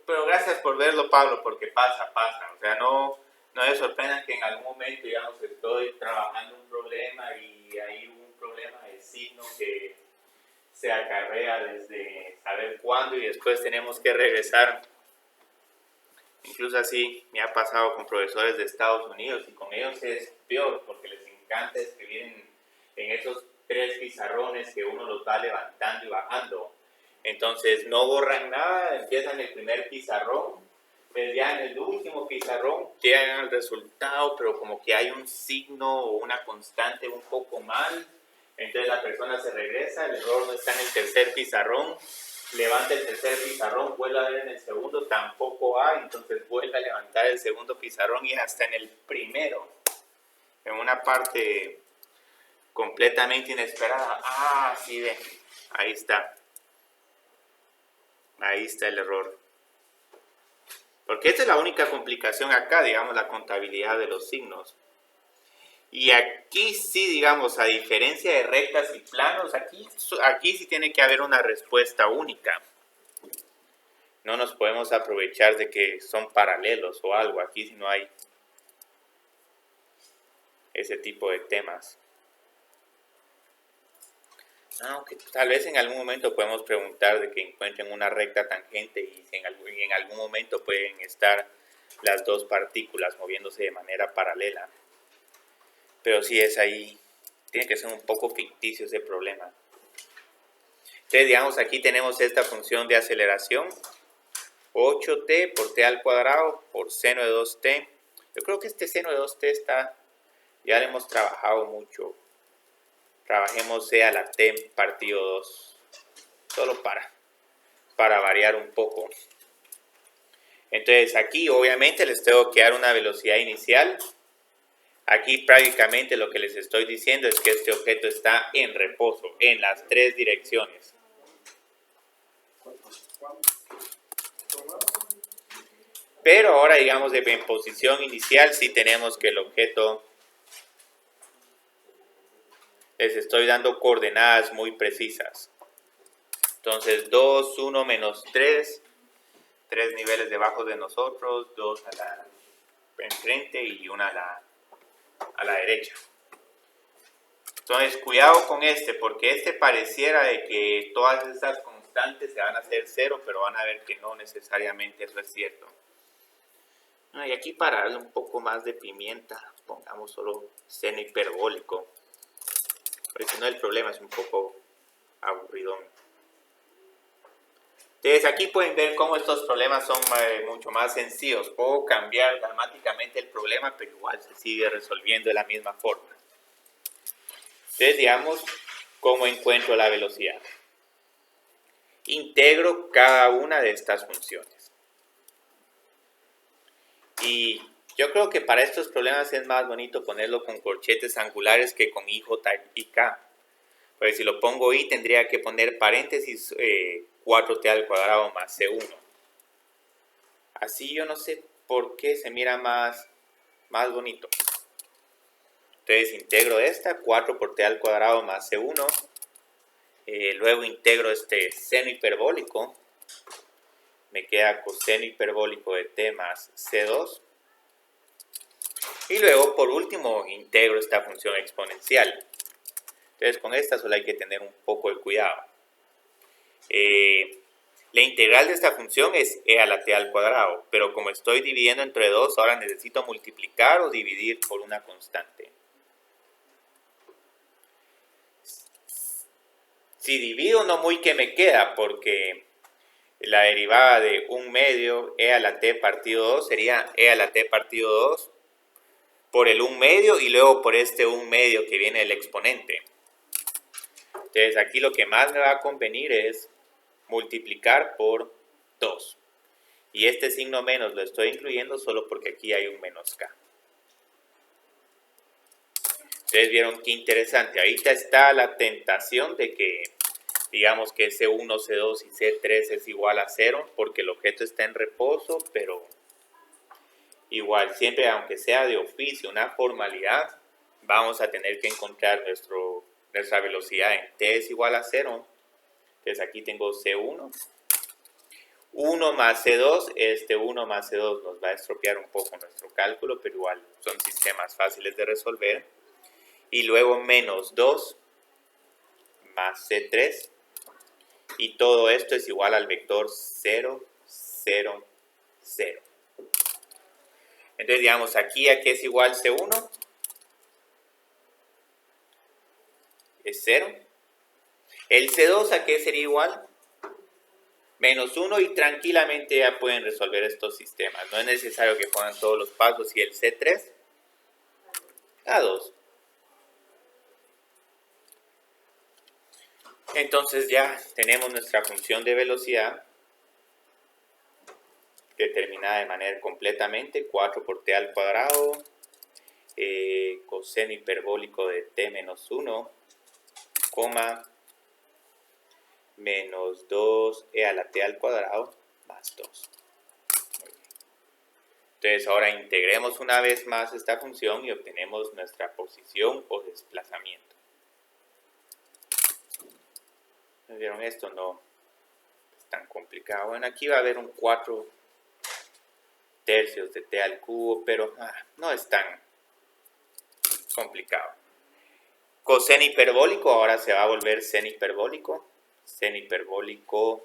Pero gracias por verlo, Pablo, porque pasa. O sea, no se sorprendan que en algún momento, digamos, estoy trabajando un problema y hay un problema de signo que se acarrea desde saber cuándo y después tenemos que regresar. Incluso así me ha pasado con profesores de Estados Unidos y con ellos es peor porque les encanta escribir en esos 3 pizarrones que uno los va levantando y bajando. Entonces no borran nada, empiezan el primer pizarrón, pues ya en el último pizarrón llegan al resultado, pero como que hay un signo o una constante un poco mal. Entonces la persona se regresa, el error no está en el tercer pizarrón, levanta el tercer pizarrón, vuelve a ver en el segundo, tampoco hay, entonces vuelve a levantar el segundo pizarrón y hasta en el primero, en una parte completamente inesperada. Sí, ve, ahí está el error. Porque esta es la única complicación acá, digamos, la contabilidad de los signos. Y aquí sí, digamos, a diferencia de rectas y planos, aquí sí tiene que haber una respuesta única. No nos podemos aprovechar de que son paralelos o algo. Aquí sí no hay ese tipo de temas. Aunque tal vez en algún momento podemos preguntar de que encuentren una recta tangente y si en algún momento pueden estar las dos partículas moviéndose de manera paralela. Pero si es ahí, tiene que ser un poco ficticio ese problema. Entonces, digamos, aquí tenemos esta función de aceleración. 8t por t al cuadrado por seno de 2t. Yo creo que este seno de 2t ya lo hemos trabajado mucho. Trabajemos c a la t partido 2. Solo para variar un poco. Entonces aquí obviamente les tengo que dar una velocidad inicial. Aquí prácticamente lo que les estoy diciendo es que este objeto está en reposo en las 3 direcciones. Pero ahora, digamos, en posición inicial sí tenemos que el objeto, les estoy dando coordenadas muy precisas. Entonces 2, 1, menos 3, 3 niveles debajo de nosotros, 2 a la enfrente y 1 a la derecha. Entonces cuidado con porque este pareciera de que todas estas constantes se van a hacer 0, pero van a ver que no necesariamente eso es cierto. Y aquí para darle un poco más de pimienta, pongamos solo seno hiperbólico, porque si no el problema es un poco aburridón. Entonces aquí pueden ver cómo estos problemas son mucho más sencillos. Puedo cambiar dramáticamente el problema, pero igual se sigue resolviendo de la misma forma. Entonces digamos, ¿cómo encuentro la velocidad? Integro cada una de estas funciones. Y yo creo que para estos problemas es más bonito ponerlo con corchetes angulares que con I, J y K. Porque si lo pongo I tendría que poner paréntesis 4t al cuadrado más C1. Así yo no sé por qué se mira más bonito. Entonces integro esta, 4 por t al cuadrado más C1. Luego integro este seno hiperbólico. Me queda coseno hiperbólico de t más C2. Y luego, por último, integro esta función exponencial. Entonces, con esta solo hay que tener un poco de cuidado. La integral de esta función es e a la t al cuadrado, pero como estoy dividiendo entre 2, ahora necesito multiplicar o dividir por una constante. Si divido, no muy que me queda, porque la derivada de 1 medio e a la t partido 2 sería e a la t partido 2 por el 1 medio y luego por este 1 medio que viene del exponente. Entonces aquí lo que más me va a convenir es multiplicar por 2. Y este signo menos lo estoy incluyendo solo porque aquí hay un menos k. Ustedes vieron qué interesante. Ahorita está la tentación de que digamos que C1, C2 y C3 es igual a 0 porque el objeto está en reposo, pero igual siempre, aunque sea de oficio, una formalidad, vamos a tener que encontrar nuestra velocidad en t es igual a 0. Entonces aquí tengo C1. 1 más C2, este 1 más C2 nos va a estropear un poco nuestro cálculo, pero igual son sistemas fáciles de resolver. Y luego menos 2 más C3. Y todo esto es igual al vector 0, 0, 0. Entonces, digamos, aquí a qué es igual C1. Es 0. El C2 a qué sería igual. Menos 1 y tranquilamente ya pueden resolver estos sistemas. No es necesario que pongan todos los pasos. Y el C3 a 2. Entonces ya tenemos nuestra función de velocidad determinada de manera completamente 4 por t al cuadrado coseno hiperbólico de t menos 1, menos 2 e a la t al cuadrado más 2. Entonces ahora integremos una vez más esta función y obtenemos nuestra posición o desplazamiento. ¿Vieron esto? No es tan complicado. Bueno, aquí va a haber un 4 tercios de t al cubo, pero no es tan complicado. Coseno hiperbólico ahora se va a volver seno hiperbólico. Seno hiperbólico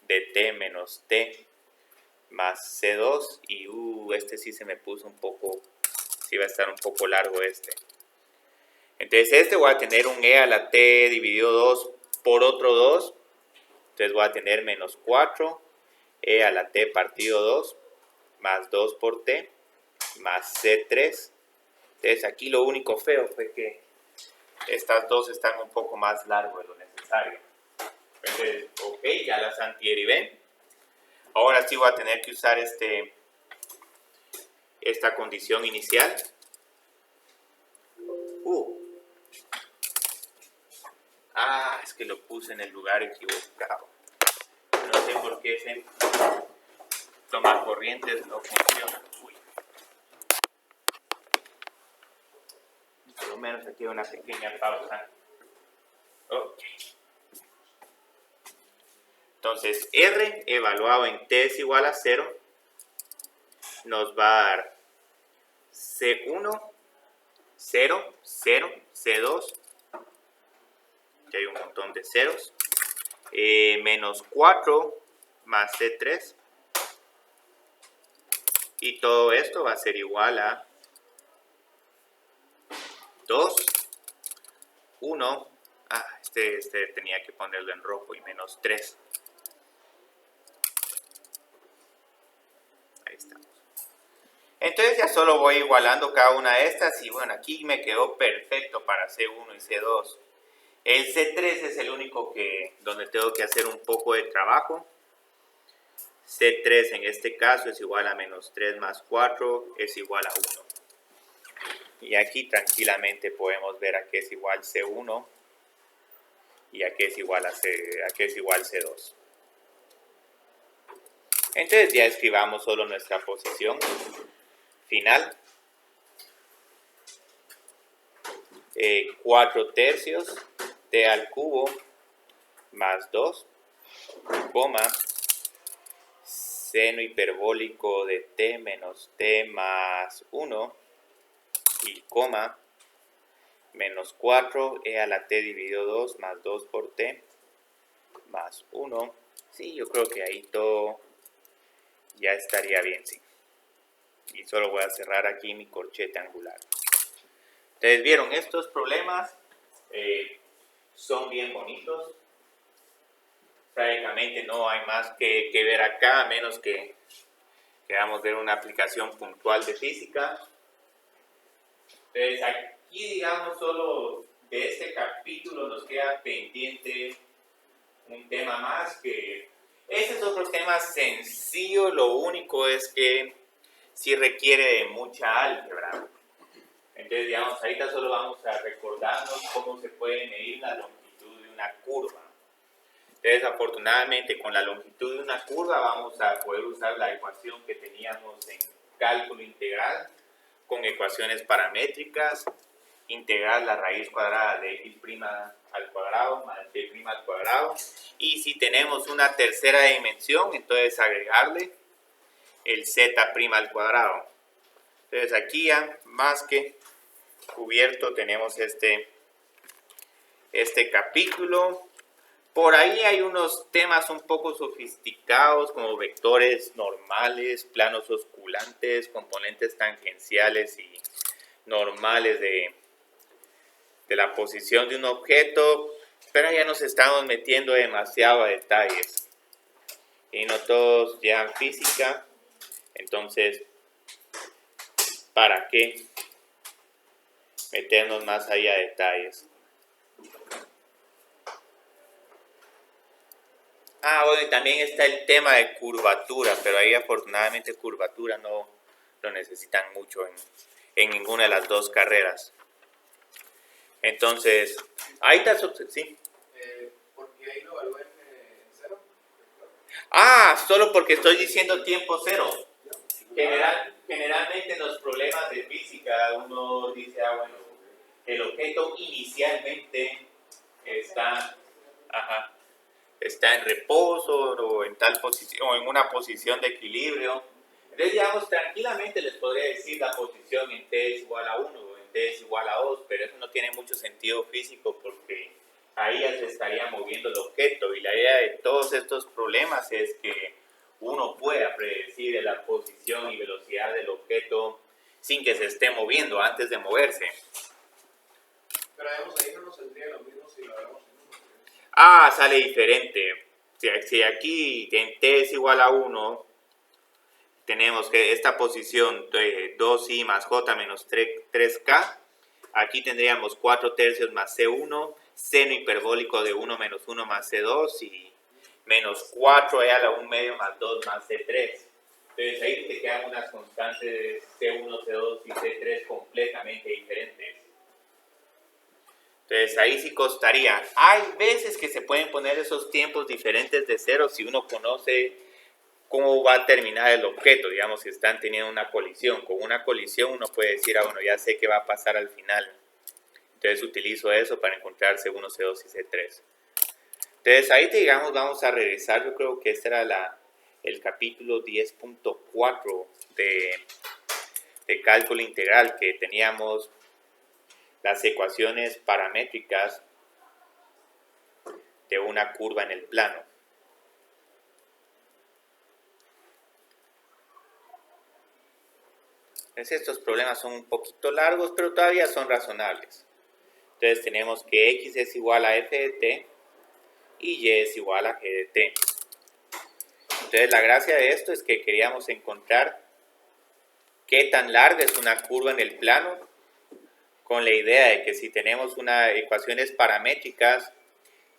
de t menos t más C2. Y este sí se me puso un poco, sí va a estar un poco largo este. Entonces este voy a tener un e a la t dividido 2 por otro 2. Entonces voy a tener menos 4 e a la t partido 2 más 2 por t más C3. Entonces aquí lo único feo fue que estas dos están un poco más largo de lo necesario. Entonces, ok, ya las antiderivé. Ahora sí voy a tener que usar esta condición inicial. Es que lo puse en el lugar equivocado. No sé por qué ese tomacorrientes no funciona. Por lo menos aquí hay una pequeña pausa. Ok. Entonces, R evaluado en t es igual a 0 nos va a dar C1, 0, 0, C2, que hay un montón de ceros, menos 4 más C3, y todo esto va a ser igual a 2, 1, este tenía que ponerlo en rojo, y menos 3. Entonces ya solo voy igualando cada una de estas y bueno, aquí me quedó perfecto para C1 y C2. El C3 es el único donde tengo que hacer un poco de trabajo. C3 en este caso es igual a menos 3 más 4 es igual a 1. Y aquí tranquilamente podemos ver a qué es igual C1 y a qué es igual a qué es igual C2. Entonces ya escribamos solo nuestra posición final. 4 tercios t al cubo más 2, coma, seno hiperbólico de t menos t más 1 y coma, menos 4 e a la t dividido 2 más 2 por t más 1. Sí, yo creo que ahí todo ya estaría bien, sí. Y solo voy a cerrar aquí mi corchete angular. Ustedes vieron, estos problemas son bien bonitos. Prácticamente no hay más que ver acá, a menos que queramos ver una aplicación puntual de física. Entonces aquí, digamos, solo de este capítulo nos queda pendiente un tema más, que ese es otro tema sencillo, lo único es que sí requiere de mucha álgebra. Entonces, digamos, ahorita solo vamos a recordarnos cómo se puede medir la longitud de una curva. Entonces, afortunadamente, con la longitud de una curva vamos a poder usar la ecuación que teníamos en cálculo integral con ecuaciones paramétricas, integrar la raíz cuadrada de x' al cuadrado más t' al cuadrado. Y si tenemos una tercera dimensión, entonces agregarle el z' al cuadrado. Entonces, aquí ya más que cubierto tenemos este capítulo. Por ahí hay unos temas un poco sofisticados como vectores normales, planos osculantes, componentes tangenciales y normales de la posición de un objeto, pero ya nos estamos metiendo demasiado a detalles y no todos llevan física, entonces ¿para qué meternos más ahí a detalles? Bueno, y también está el tema de curvatura, pero ahí afortunadamente curvatura no lo necesitan mucho en ninguna de las dos carreras. Entonces, ahí está, sí. ¿Por qué ahí lo evalúan en cero? Solo porque estoy diciendo tiempo cero. Generalmente en los problemas de física uno dice, bueno, el objeto inicialmente está en reposo o en tal posición o en una posición de equilibrio. Entonces, digamos, tranquilamente les podría decir la posición en t es igual a 1 o en t es igual a 2, pero eso no tiene mucho sentido físico porque ahí ya se estaría moviendo el objeto, y la idea de todos estos problemas es que uno pueda predecir la posición y velocidad del objeto sin que se esté moviendo antes de moverse. Pero digamos, ahí no nos saldría lo mismo si lo vemos en uno. Sale diferente. Si aquí en t es igual a 1, tenemos que esta posición de 2i más j menos 3k, aquí tendríamos 4 tercios más c1, seno hiperbólico de 1 menos 1 más c2 y menos 4e a la 1 medio más 2 más c3. Entonces ahí te quedan unas constantes c1, c2 y c3 completamente diferentes. Entonces ahí sí costaría. Hay veces que se pueden poner esos tiempos diferentes de cero si uno conoce cómo va a terminar el objeto. Digamos, si están teniendo una colisión. Con una colisión uno puede decir, bueno, ya sé qué va a pasar al final. Entonces utilizo eso para encontrar C1, C2 y C3. Entonces ahí, digamos, vamos a regresar. Yo creo que este era el capítulo 10.4 de cálculo integral, que teníamos las ecuaciones paramétricas de una curva en el plano. Entonces estos problemas son un poquito largos, pero todavía son razonables. Entonces tenemos que x es igual a f de t y y es igual a g de t. Entonces la gracia de esto es que queríamos encontrar qué tan larga es una curva en el plano, con la idea de que si tenemos ecuaciones paramétricas,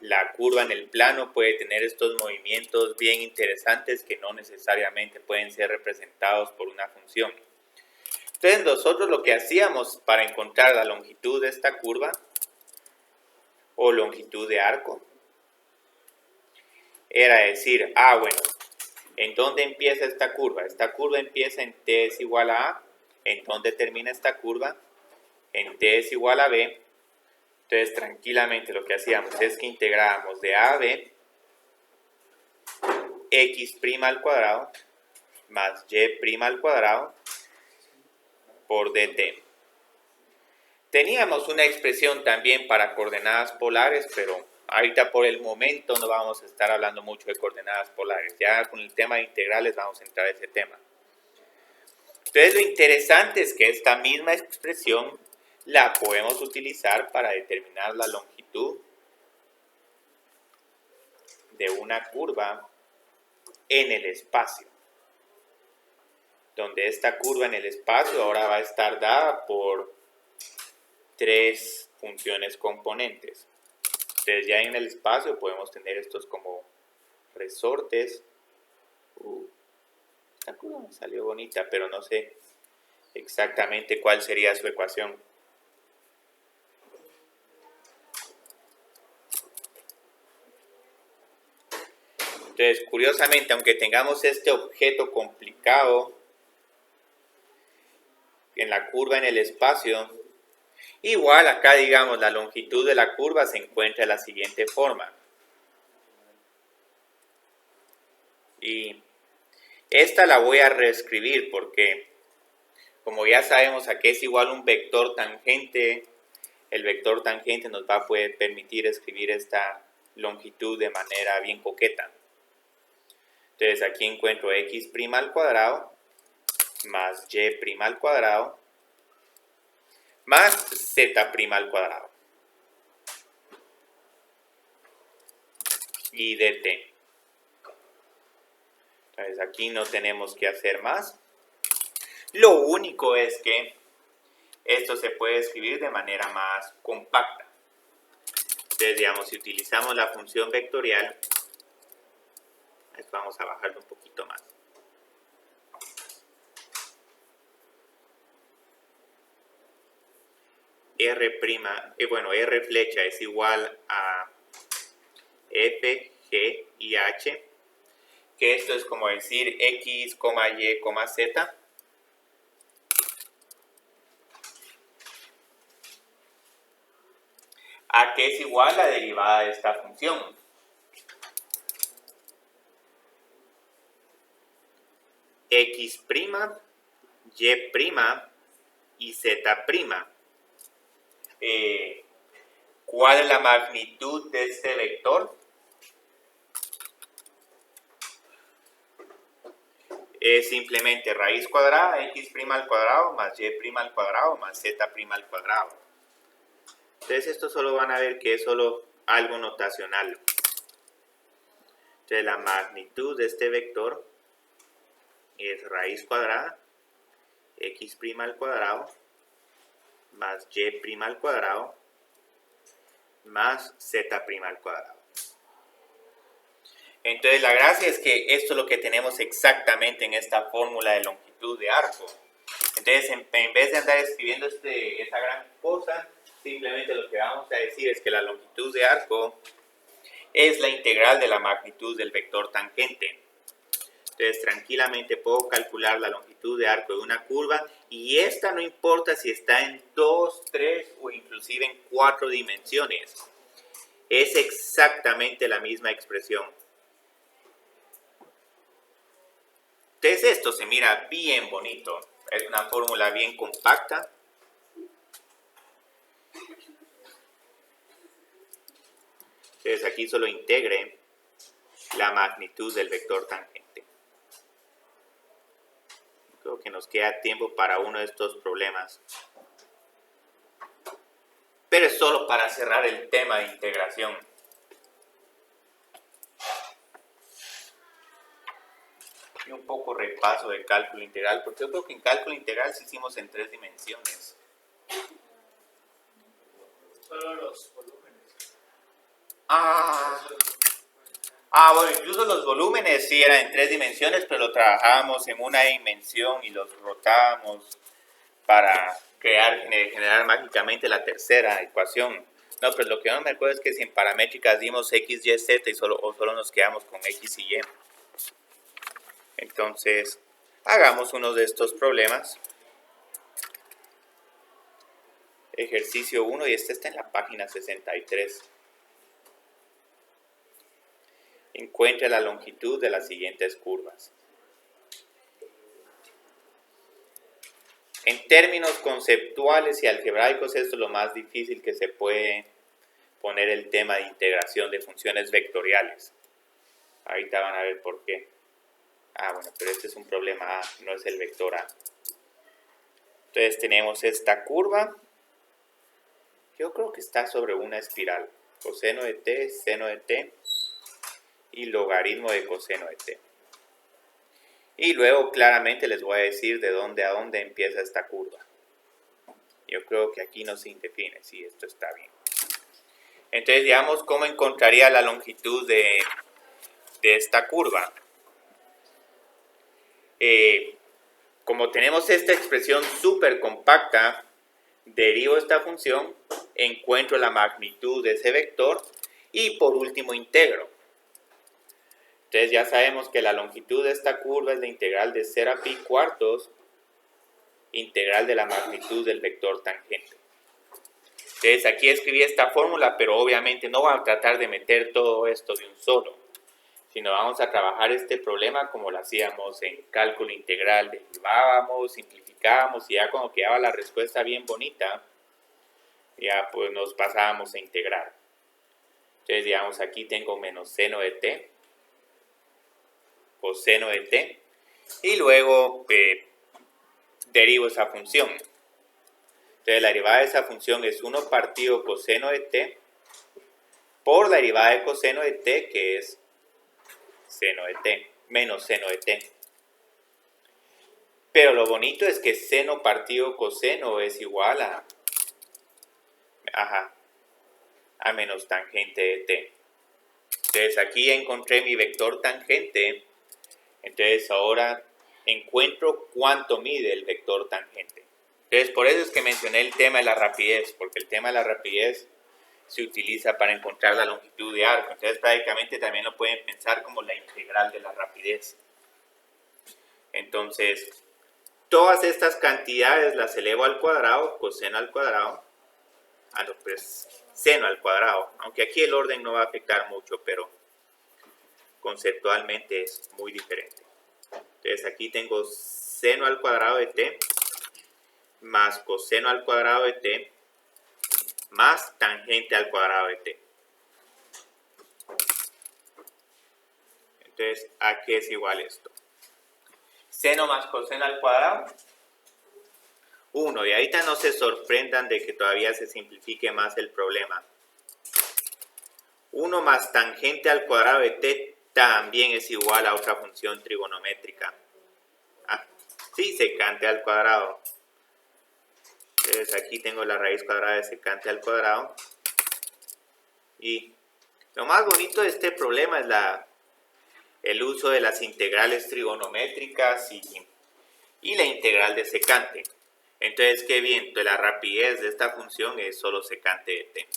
la curva en el plano puede tener estos movimientos bien interesantes que no necesariamente pueden ser representados por una función. Entonces nosotros lo que hacíamos para encontrar la longitud de esta curva o longitud de arco era decir, bueno, ¿en dónde empieza esta curva? Esta curva empieza en t es igual a a. ¿En dónde termina esta curva? En t es igual a b. Entonces tranquilamente lo que hacíamos es que integrábamos de a a b x' al cuadrado más y' al cuadrado por dt. Teníamos una expresión también para coordenadas polares, pero ahorita por el momento no vamos a estar hablando mucho de coordenadas polares. Ya con el tema de integrales vamos a entrar a ese tema. Entonces lo interesante es que esta misma expresión la podemos utilizar para determinar la longitud de una curva en el espacio. Donde esta curva en el espacio ahora va a estar dada por 3 funciones componentes. Entonces ya en el espacio podemos tener estos como resortes. Esta curva me salió bonita, pero no sé exactamente cuál sería su ecuación. Entonces, curiosamente, aunque tengamos este objeto complicado en la curva en el espacio, igual acá, digamos, la longitud de la curva se encuentra de la siguiente forma. Y esta la voy a reescribir porque, como ya sabemos, aquí es igual un vector tangente. El vector tangente nos va a poder permitir escribir esta longitud de manera bien coqueta. Entonces aquí encuentro x' al cuadrado más y' al cuadrado más z' al cuadrado y dt. Entonces aquí no tenemos que hacer más. Lo único es que esto se puede escribir de manera más compacta. Entonces, digamos, si utilizamos la función vectorial, vamos a bajarlo un poquito más. R flecha es igual a f, g y h, que esto es como decir x, y, z. A que es igual la derivada de esta función. X', y z'. ¿Cuál es la magnitud de este vector? Es simplemente raíz cuadrada, x' al cuadrado, más y' al cuadrado, más z' al cuadrado. Entonces esto solo van a ver que es solo algo notacional. Entonces la magnitud de este vector es raíz cuadrada, x' al cuadrado, más y' al cuadrado, más z' al cuadrado. Entonces la gracia es que esto es lo que tenemos exactamente en esta fórmula de longitud de arco. Entonces en vez de andar escribiendo esa gran cosa, simplemente lo que vamos a decir es que la longitud de arco es la integral de la magnitud del vector tangente. Entonces tranquilamente puedo calcular la longitud de arco de una curva y esta no importa si está en 2, 3 o inclusive en 4 dimensiones. Es exactamente la misma expresión. Entonces esto se mira bien bonito. Es una fórmula bien compacta. Entonces aquí solo integre la magnitud del vector tangente. Creo que nos queda tiempo para uno de estos problemas. Pero es solo para cerrar el tema de integración. y un poco repaso de cálculo integral, porque yo creo que en cálculo integral sí hicimos en 3 dimensiones. Solo los volúmenes. Bueno, incluso los volúmenes sí eran en 3 dimensiones, pero lo trabajábamos en una dimensión y los rotábamos para generar mágicamente la tercera ecuación. No, pero lo que no me acuerdo es que si en paramétricas dimos x, y, z y solo nos quedamos con x y y. Entonces, hagamos uno de estos problemas. Ejercicio 1, y este está en la página 63. Encuentre la longitud de las siguientes curvas. En términos conceptuales y algebraicos, esto es lo más difícil que se puede poner el tema de integración de funciones vectoriales. Ahorita van a ver por qué. Bueno, pero este es un problema A, no es el vector A. Entonces tenemos esta curva. Yo creo que está sobre una espiral. Coseno de t, seno de t y logaritmo de coseno de t. Y luego claramente les voy a decir de dónde a dónde empieza esta curva. Yo creo que aquí no se indefine, sí, esto está bien. Entonces, digamos, ¿cómo encontraría la longitud de esta curva? Como tenemos esta expresión súper compacta, derivo esta función, encuentro la magnitud de ese vector y por último integro. Entonces ya sabemos que la longitud de esta curva es la integral de 0 a pi cuartos, integral de la magnitud del vector tangente. Entonces aquí escribí esta fórmula, pero obviamente no vamos a tratar de meter todo esto de un solo, sino vamos a trabajar este problema como lo hacíamos en cálculo integral, derivábamos, simplificábamos y ya cuando quedaba la respuesta bien bonita, ya pues nos pasábamos a integrar. Entonces digamos aquí tengo menos seno de t, coseno de t, y luego derivo esa función. Entonces la derivada de esa función es 1 partido coseno de t por la derivada de coseno de t, que es seno de t, menos seno de t. Pero lo bonito es que seno partido coseno es igual a menos tangente de t. Entonces aquí encontré mi vector tangente. Entonces ahora encuentro cuánto mide el vector tangente. Entonces por eso es que mencioné el tema de la rapidez, porque el tema de la rapidez se utiliza para encontrar la longitud de arco. Entonces prácticamente también lo pueden pensar como la integral de la rapidez. Entonces, todas estas cantidades las elevo al cuadrado, coseno al cuadrado, pues seno al cuadrado. Aunque aquí el orden no va a afectar mucho, pero conceptualmente es muy diferente. Entonces aquí tengo seno al cuadrado de t más coseno al cuadrado de t más tangente al cuadrado de t. Entonces, ¿a qué es igual esto? Seno más coseno al cuadrado, 1. Y ahorita no se sorprendan de que todavía se simplifique más el problema. 1 más tangente al cuadrado de t también es igual a otra función trigonométrica. Sí, secante al cuadrado. Entonces aquí tengo la raíz cuadrada de secante al cuadrado. Y lo más bonito de este problema es el uso de las integrales trigonométricas y la integral de secante. Entonces, qué bien, entonces la rapidez de esta función es solo secante de t.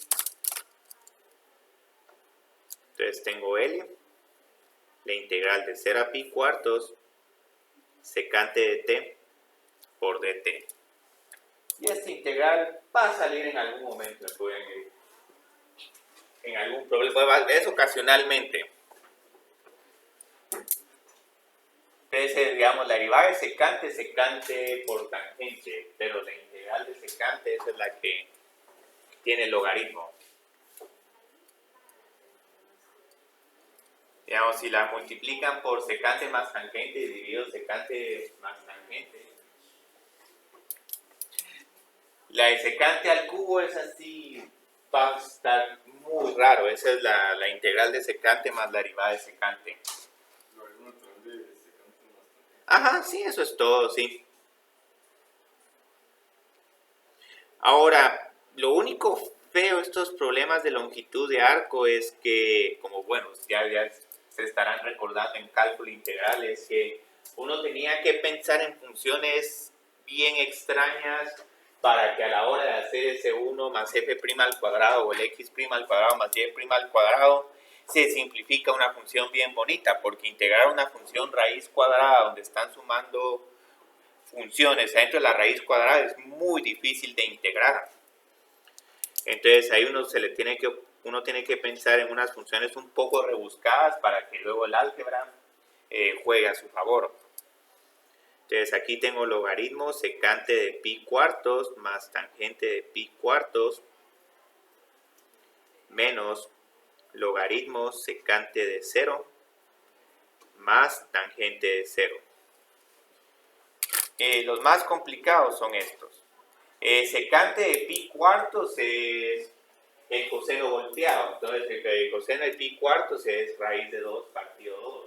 Entonces tengo L, la integral de 0 a pi cuartos, secante de t por dt. Y esta integral va a salir en algún momento, en algún problema, es ocasionalmente. Entonces, digamos, la derivada de secante por tangente, pero la integral de secante esa es la que tiene el logaritmo. Digamos, si la multiplican por secante más tangente dividido secante más tangente, la de secante al cubo es así, va a estar muy raro. Esa es la integral de secante más la derivada de secante. Ajá, sí, eso es todo, sí. Ahora, lo único feo de estos problemas de longitud de arco es que, como bueno, ya se estarán recordando en cálculo integral, es que uno tenía que pensar en funciones bien extrañas para que a la hora de hacer ese 1 más f' al cuadrado o el x' al cuadrado más y' al cuadrado, se simplifica una función bien bonita, porque integrar una función raíz cuadrada donde están sumando funciones adentro de la raíz cuadrada es muy difícil de integrar. Entonces ahí uno tiene que pensar en unas funciones un poco rebuscadas para que luego el álgebra juegue a su favor. Entonces aquí tengo logaritmo secante de pi cuartos más tangente de pi cuartos menos logaritmo secante de 0 más tangente de 0. Los más complicados son estos. Secante de pi cuartos es el coseno volteado. Entonces el coseno de pi cuartos es raíz de 2 partido 2.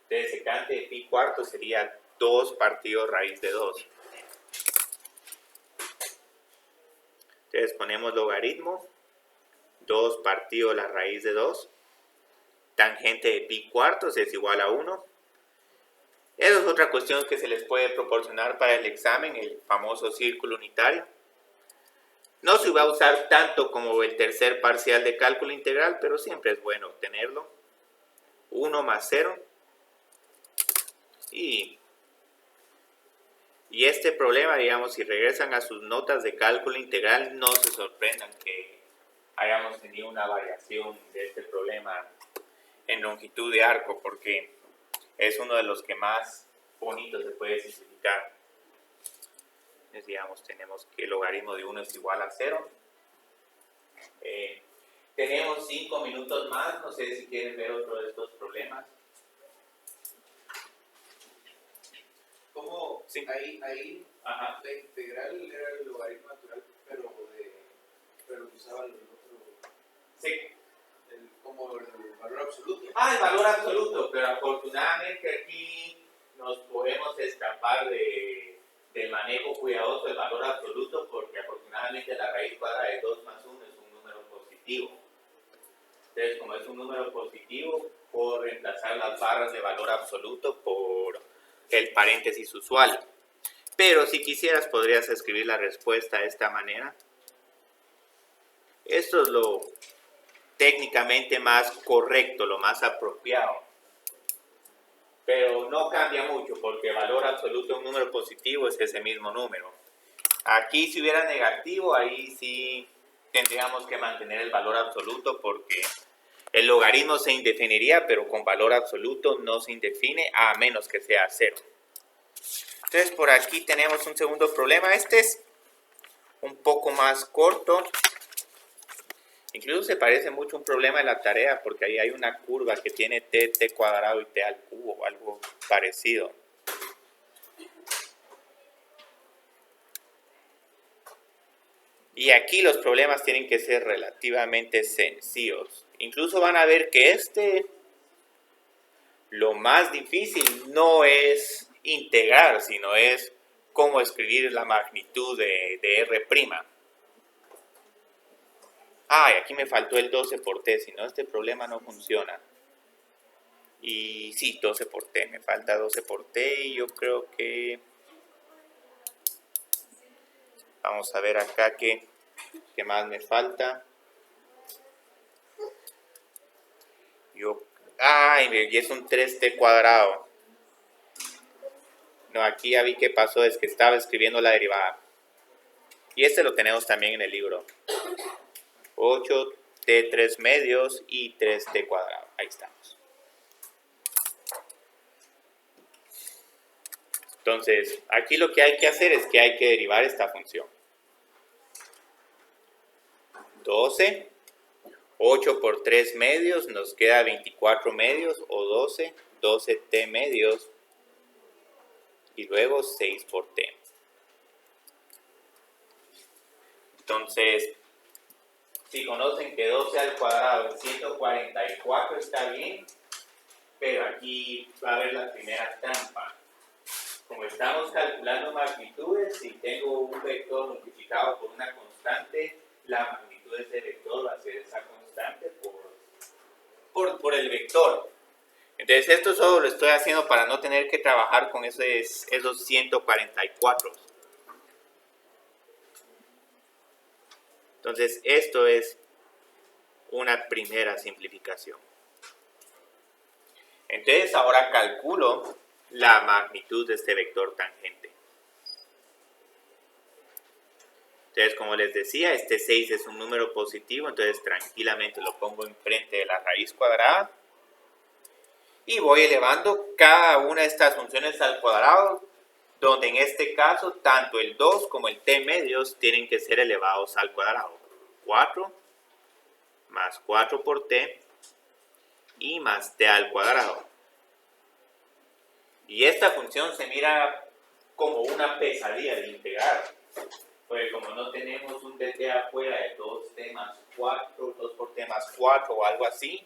Entonces secante de pi cuartos sería 2 partido raíz de 2. Entonces ponemos logaritmo 2 partido la raíz de 2. Tangente de pi cuartos es igual a 1. Esa es otra cuestión que se les puede proporcionar para el examen, el famoso círculo unitario. No se va a usar tanto como el tercer parcial de cálculo integral, pero siempre es bueno tenerlo. 1 más 0. Y este problema, digamos, si regresan a sus notas de cálculo integral, no se sorprendan que hayamos tenido una variación de este problema en longitud de arco, porque es uno de los que más bonito se puede simplificar. Entonces, digamos, tenemos que el logaritmo de 1 es igual a 0. Tenemos 5 minutos más, no sé si quieren ver otro de estos problemas. ¿Cómo? Sí. Ahí Ajá. la integral era el logaritmo natural, pero usaban el otro. Sí. Como el valor absoluto. El valor absoluto, pero afortunadamente aquí nos podemos escapar del manejo cuidadoso del valor absoluto, porque afortunadamente la raíz cuadrada de 2 más 1 es un número positivo. Entonces, como es un número positivo, puedo reemplazar las barras de valor absoluto por el paréntesis usual. Pero si quisieras, podrías escribir la respuesta de esta manera. Esto es lo técnicamente más correcto, lo más apropiado. Pero no cambia mucho, porque el valor absoluto de un número positivo es ese mismo número. Aquí si hubiera negativo, ahí sí tendríamos que mantener el valor absoluto, porque el logaritmo se indefiniría, pero con valor absoluto no se indefine a menos que sea 0. Entonces por aquí tenemos un segundo problema. Este es un poco más corto. Incluso se parece mucho a un problema de la tarea, porque ahí hay una curva que tiene t cuadrado y t al cubo, o algo parecido. Y aquí los problemas tienen que ser relativamente sencillos. Incluso van a ver que lo más difícil no es integrar, sino es cómo escribir la magnitud de R'. Y aquí me faltó el 12 por t, si no este problema no funciona. Y sí, 12 por t, me falta 12 por t y yo creo que... Vamos a ver acá qué más me falta. Y es un 3t cuadrado. No, aquí ya vi qué pasó, es que estaba escribiendo la derivada. Y este lo tenemos también en el libro. 8t 3 medios y 3t cuadrado. Ahí estamos. Entonces, aquí lo que hay que hacer es que hay que derivar esta función. 12, 8 por 3 medios, nos queda 24 medios, o 12, 12t medios, y luego 6 por t. Entonces, si conocen que 12 al cuadrado es 144, está bien, pero aquí va a haber la primera trampa. como estamos calculando magnitudes, si tengo un vector multiplicado por una constante, la magnitud de ese vector va a ser esa constante por el vector. Entonces esto solo lo estoy haciendo para no tener que trabajar con esos 144. Entonces esto es una primera simplificación. Entonces ahora calculo la magnitud de este vector tangente. Entonces, como les decía, este 6 es un número positivo, entonces tranquilamente lo pongo enfrente de la raíz cuadrada. Y voy elevando cada una de estas funciones al cuadrado, donde en este caso tanto el 2 como el t medios tienen que ser elevados al cuadrado. 4 más 4 por t y más t al cuadrado. Y esta función se mira como una pesadilla de integrar, porque como no tenemos un dt afuera de 2t más 4, 2 por t más 4 o algo así,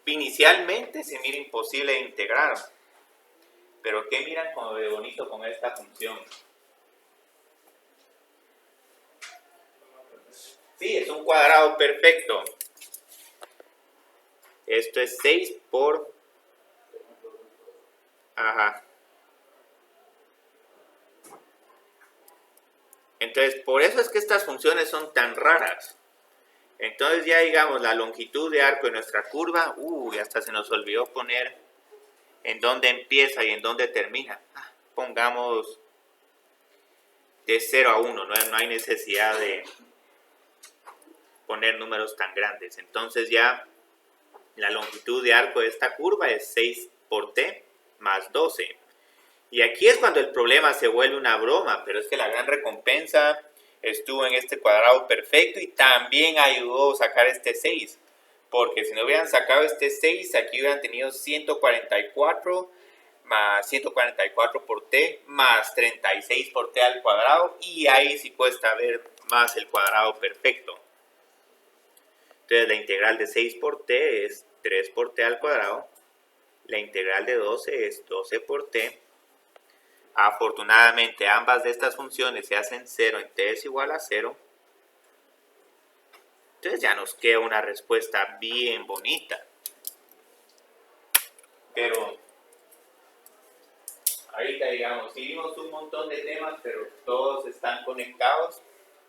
inicialmente se mira imposible de integrar. Pero ¿qué miran como de bonito con esta función? Sí, es un cuadrado perfecto. Esto es 6 por... Ajá. Entonces, por eso es que estas funciones son tan raras. Entonces ya digamos la longitud de arco de nuestra curva, hasta se nos olvidó poner en dónde empieza y en dónde termina. Pongamos de 0 a 1, no hay necesidad de poner números tan grandes. Entonces ya la longitud de arco de esta curva es 6 por t más 12. Y aquí es cuando el problema se vuelve una broma, pero es que la gran recompensa estuvo en este cuadrado perfecto y también ayudó a sacar este 6. Porque si no hubieran sacado este 6, aquí hubieran tenido 144 más 144 por t más 36 por t al cuadrado. Y ahí sí cuesta ver más el cuadrado perfecto. Entonces la integral de 6 por t es 3 por t al cuadrado. La integral de 12 es 12 por t. Afortunadamente ambas de estas funciones se hacen 0 en t es igual a 0. Entonces ya nos queda una respuesta bien bonita. Pero ahorita digamos, sí vimos un montón de temas, pero todos están conectados.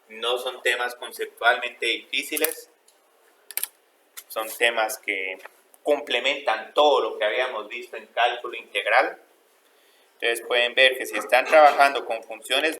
No son temas conceptualmente difíciles. Son temas que complementan todo lo que habíamos visto en cálculo integral. Entonces pueden ver que si están trabajando con funciones